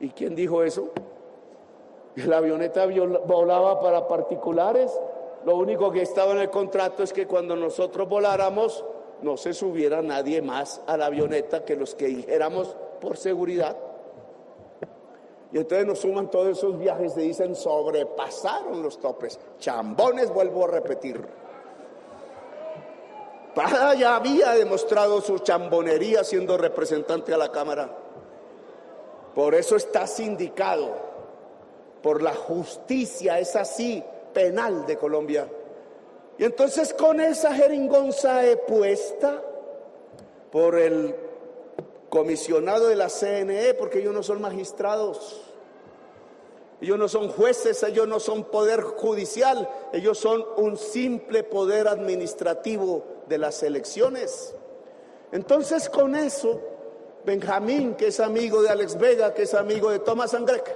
¿Y quién dijo eso? La avioneta volaba para particulares. Lo único que estaba en el contrato es que cuando nosotros voláramos no se subiera nadie más a la avioneta que los que dijéramos por seguridad. Y entonces nos suman todos esos viajes y dicen sobrepasaron los topes. Chambones, vuelvo a repetir. Prada ya había demostrado su chambonería siendo representante a la Cámara. Por eso está sindicado por la justicia, es así, penal de Colombia. Y entonces con esa jeringonza puesta por el comisionado de la CNE, porque ellos no son magistrados, ellos no son jueces, ellos no son poder judicial, ellos son un simple poder administrativo de las elecciones. Entonces con eso, Benjamín, que es amigo de Alex Vega, que es amigo de Thomas Angreca,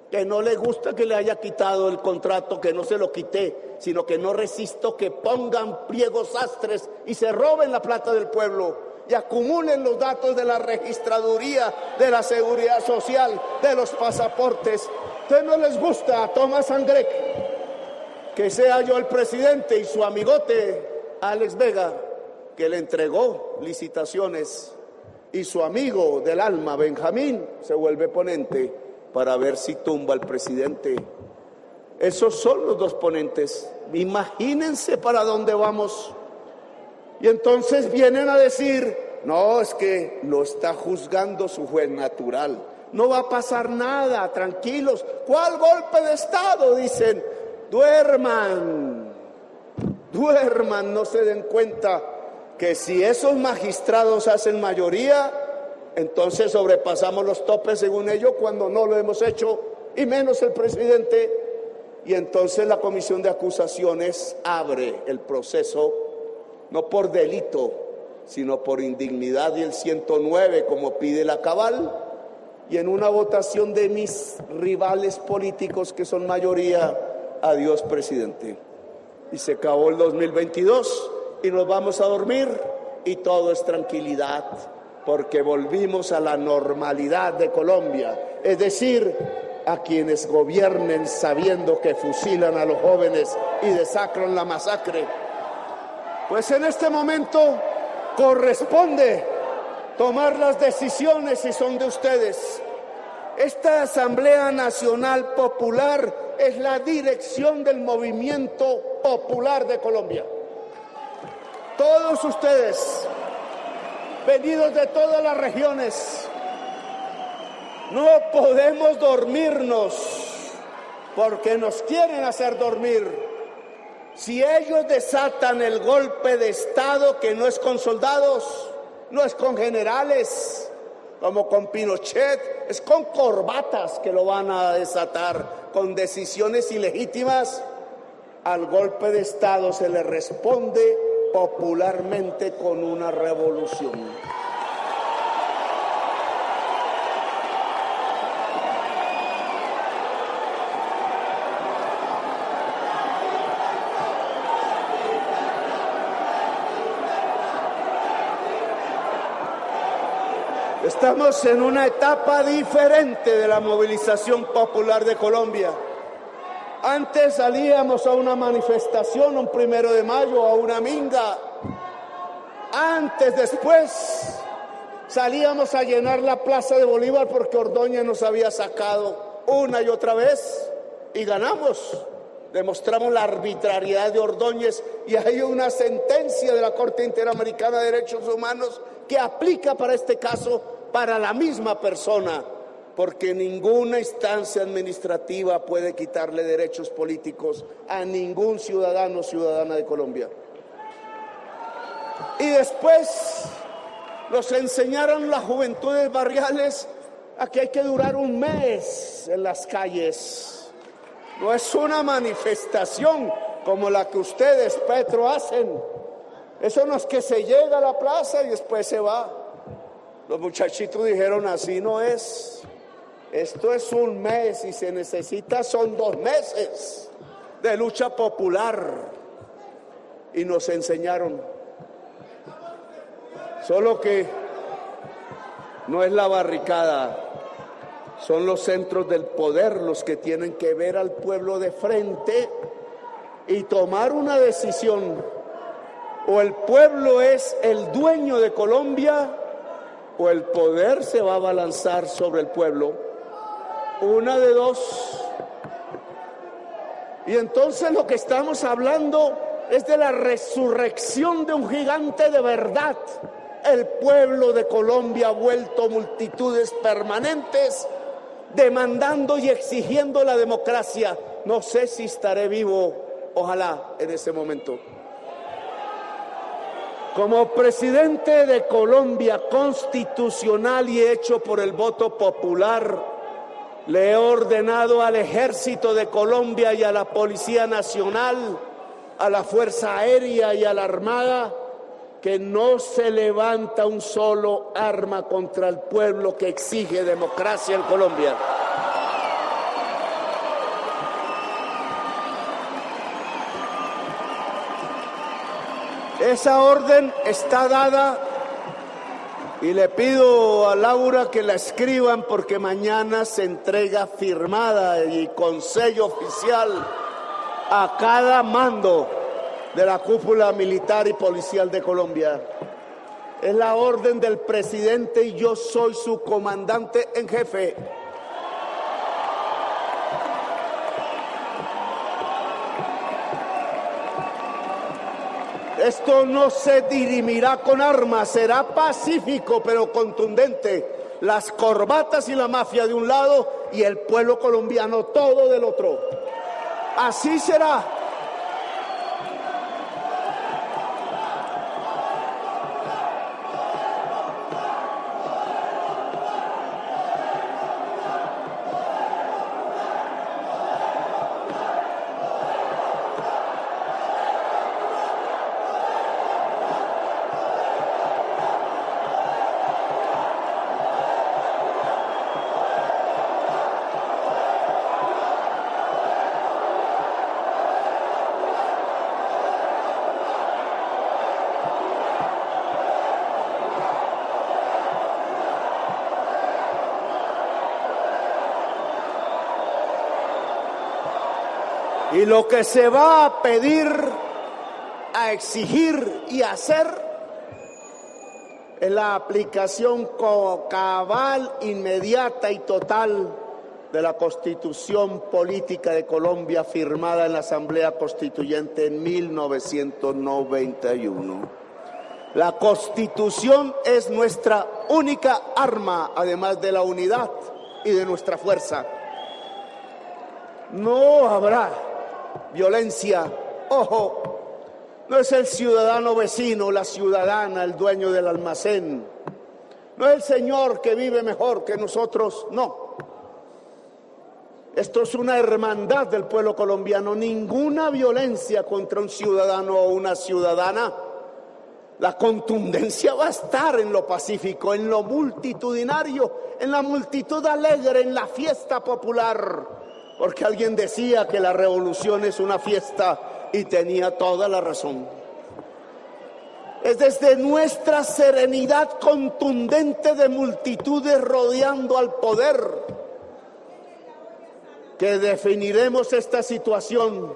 que no le gusta que le haya quitado el contrato, que no se lo quité, sino que no resisto que pongan pliegos sastres y se roben la plata del pueblo y acumulen los datos de la registraduría, de la seguridad social, de los pasaportes. Entonces no les gusta a Thomas Angreca que sea yo el presidente y su amigote Alex Vega, que le entregó licitaciones, y su amigo del alma Benjamín se vuelve ponente para ver si tumba al presidente. Esos son los dos ponentes. Imagínense para dónde vamos. Y entonces vienen a decir, no, es que lo está juzgando su juez natural. No va a pasar nada, tranquilos. ¿Cuál golpe de Estado? Dicen, duerman, no se den cuenta que si esos magistrados hacen mayoría, entonces sobrepasamos los topes según ellos cuando no lo hemos hecho. y menos el presidente. Y entonces la comisión de acusaciones abre el proceso, no por delito, sino por indignidad y el 109, como pide la cabal, y en una votación de mis rivales políticos, que son mayoría, adiós presidente. Y se acabó el 2022 y nos vamos a dormir y todo es tranquilidad, porque volvimos a la normalidad de Colombia, es decir, a quienes gobiernen sabiendo que fusilan a los jóvenes y desacran la masacre. Pues en este momento corresponde tomar las decisiones y son de ustedes. Esta Asamblea Nacional Popular es la dirección del movimiento popular de Colombia. Todos ustedes, venidos de todas las regiones, no podemos dormirnos porque nos quieren hacer dormir. Si ellos desatan el golpe de Estado, que no es con soldados, no es con generales, como con Pinochet, es con corbatas que lo van a desatar, con decisiones ilegítimas, al golpe de Estado se le responde popularmente con una revolución. Estamos en una etapa diferente de la movilización popular de Colombia. Antes salíamos a una manifestación, un 1 de mayo, a una minga. Después, salíamos a llenar la Plaza de Bolívar porque Ordóñez nos había sacado una y otra vez y ganamos. Demostramos la arbitrariedad de Ordóñez y hay una sentencia de la Corte Interamericana de Derechos Humanos que aplica para este caso, para la misma persona, porque ninguna instancia administrativa puede quitarle derechos políticos a ningún ciudadano o ciudadana de Colombia. Y después nos enseñaron las juventudes barriales a que hay que durar un mes en las calles. No es una manifestación como la que ustedes, Petro, hacen. Eso no es que se llega a la plaza y después se va. Los muchachitos dijeron, así no es. Esto es un mes y se necesita, son 2 meses de lucha popular. Y nos enseñaron. Solo que no es la barricada, son los centros del poder los que tienen que ver al pueblo de frente y tomar una decisión. O el pueblo es el dueño de Colombia, o el poder se va a abalanzar sobre el pueblo. Una de dos. Y entonces lo que estamos hablando es de la resurrección de un gigante de verdad. El pueblo de Colombia ha vuelto multitudes permanentes, demandando y exigiendo la democracia. No sé si estaré vivo, ojalá, en ese momento. Como presidente de Colombia, constitucional y hecho por el voto popular, le he ordenado al Ejército de Colombia y a la Policía Nacional, a la Fuerza Aérea y a la Armada, que no se levanta un solo arma contra el pueblo que exige democracia en Colombia. Esa orden está dada y le pido a Laura que la escriban porque mañana se entrega firmada y con sello oficial a cada mando de la cúpula militar y policial de Colombia. Es la orden del presidente y yo soy su comandante en jefe. Esto no se dirimirá con armas, será pacífico pero contundente. Las corbatas y la mafia de un lado y el pueblo colombiano todo del otro. Así será. Y lo que se va a pedir, a exigir y a hacer es la aplicación cabal, inmediata y total de la Constitución Política de Colombia firmada en la Asamblea Constituyente en 1991. La Constitución es nuestra única arma, además de la unidad y de nuestra fuerza. No habrá violencia. Ojo, no es el ciudadano vecino, la ciudadana, el dueño del almacén. No es el señor que vive mejor que nosotros, no. Esto es una hermandad del pueblo colombiano. Ninguna violencia contra un ciudadano o una ciudadana. La contundencia va a estar en lo pacífico, en lo multitudinario, en la multitud alegre, en la fiesta popular. Porque alguien decía que la revolución es una fiesta y tenía toda la razón. Es desde nuestra serenidad contundente de multitudes rodeando al poder que definiremos esta situación,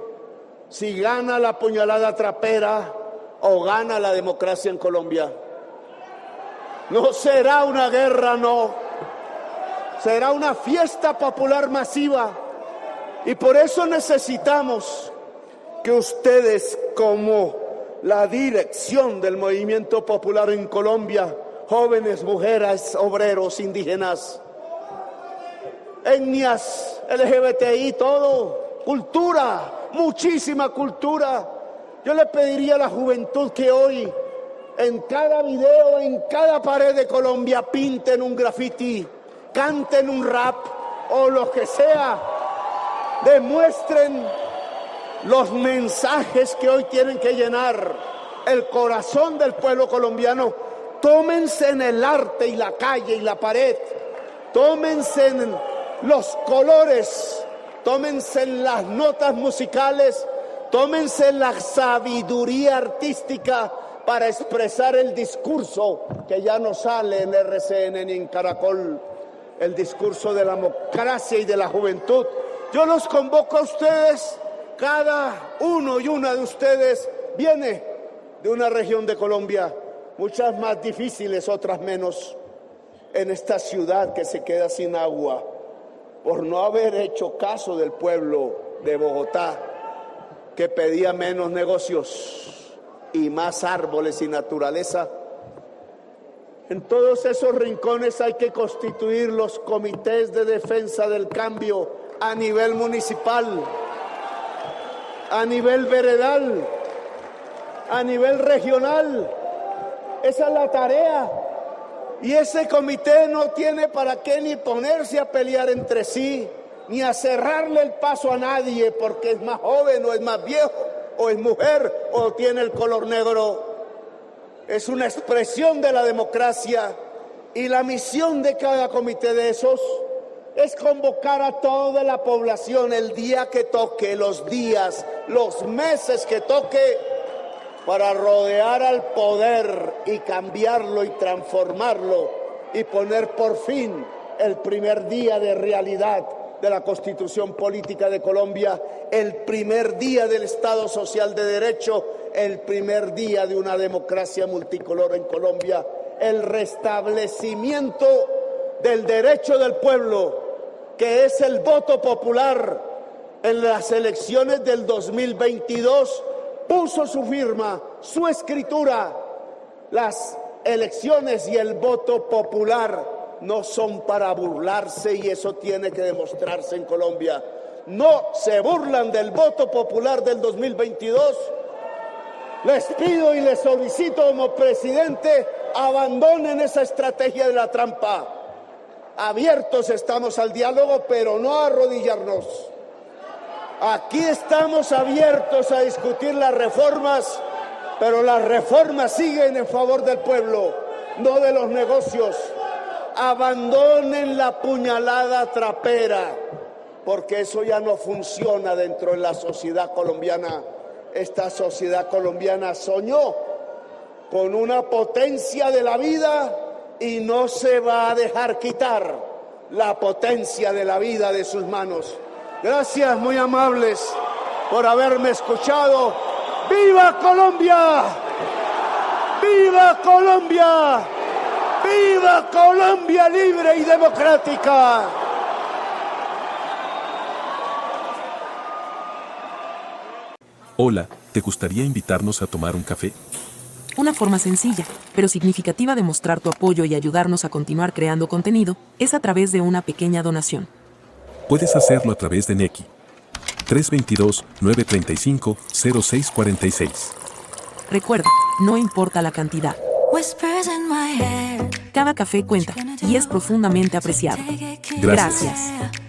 si gana la puñalada trapera o gana la democracia en Colombia. No será una guerra, no. Será una fiesta popular masiva. Y por eso necesitamos que ustedes, como la dirección del movimiento popular en Colombia, jóvenes, mujeres, obreros, indígenas, etnias, LGBTI, todo, cultura, muchísima cultura. Yo le pediría a la juventud que hoy, en cada video, en cada pared de Colombia, pinten un graffiti, canten un rap o lo que sea, demuestren los mensajes que hoy tienen que llenar el corazón del pueblo colombiano. Tómense en el arte y la calle y la pared, tómense en los colores, tómense en las notas musicales, tómense en la sabiduría artística para expresar el discurso que ya no sale en RCN ni en Caracol, el discurso de la democracia y de la juventud. Yo los convoco a ustedes, cada uno y una de ustedes viene de una región de Colombia, muchas más difíciles, otras menos, en esta ciudad que se queda sin agua por no haber hecho caso del pueblo de Bogotá, que pedía menos negocios y más árboles y naturaleza. En todos esos rincones hay que constituir los comités de defensa del cambio a nivel municipal, a nivel veredal, a nivel regional. Esa es la tarea. Y ese comité no tiene para qué ni ponerse a pelear entre sí, ni a cerrarle el paso a nadie porque es más joven o es más viejo, o es mujer o tiene el color negro. Es una expresión de la democracia y la misión de cada comité de esos es convocar a toda la población el día que toque, los días, los meses que toque, para rodear al poder y cambiarlo y transformarlo y poner por fin el primer día de realidad de la Constitución Política de Colombia, el primer día del Estado Social de Derecho, el primer día de una democracia multicolor en Colombia, el restablecimiento del derecho del pueblo, que es el voto popular. En las elecciones del 2022 puso su firma, su escritura. Las elecciones y el voto popular no son para burlarse, y eso tiene que demostrarse en Colombia. No se burlan del voto popular del 2022. Les pido y les solicito como presidente, abandonen esa estrategia de la trampa. Abiertos estamos al diálogo, pero no a arrodillarnos. Aquí estamos abiertos a discutir las reformas, pero las reformas siguen en favor del pueblo, no de los negocios. Abandonen la puñalada trapera, porque eso ya no funciona dentro de la sociedad colombiana. Esta sociedad colombiana soñó con una potencia de la vida y no se va a dejar quitar la potencia de la vida de sus manos. Gracias, muy amables. por haberme escuchado. ¡Viva Colombia! ¡Viva Colombia! ¡Viva Colombia libre y democrática! Hola, ¿te gustaría invitarnos a tomar un café? Una forma sencilla, pero significativa de mostrar tu apoyo y ayudarnos a continuar creando contenido es a través de una pequeña donación. Puedes hacerlo a través de Nequi. 322-935-0646. Recuerda, no importa la cantidad. Cada café cuenta y es profundamente apreciado. Gracias. Gracias.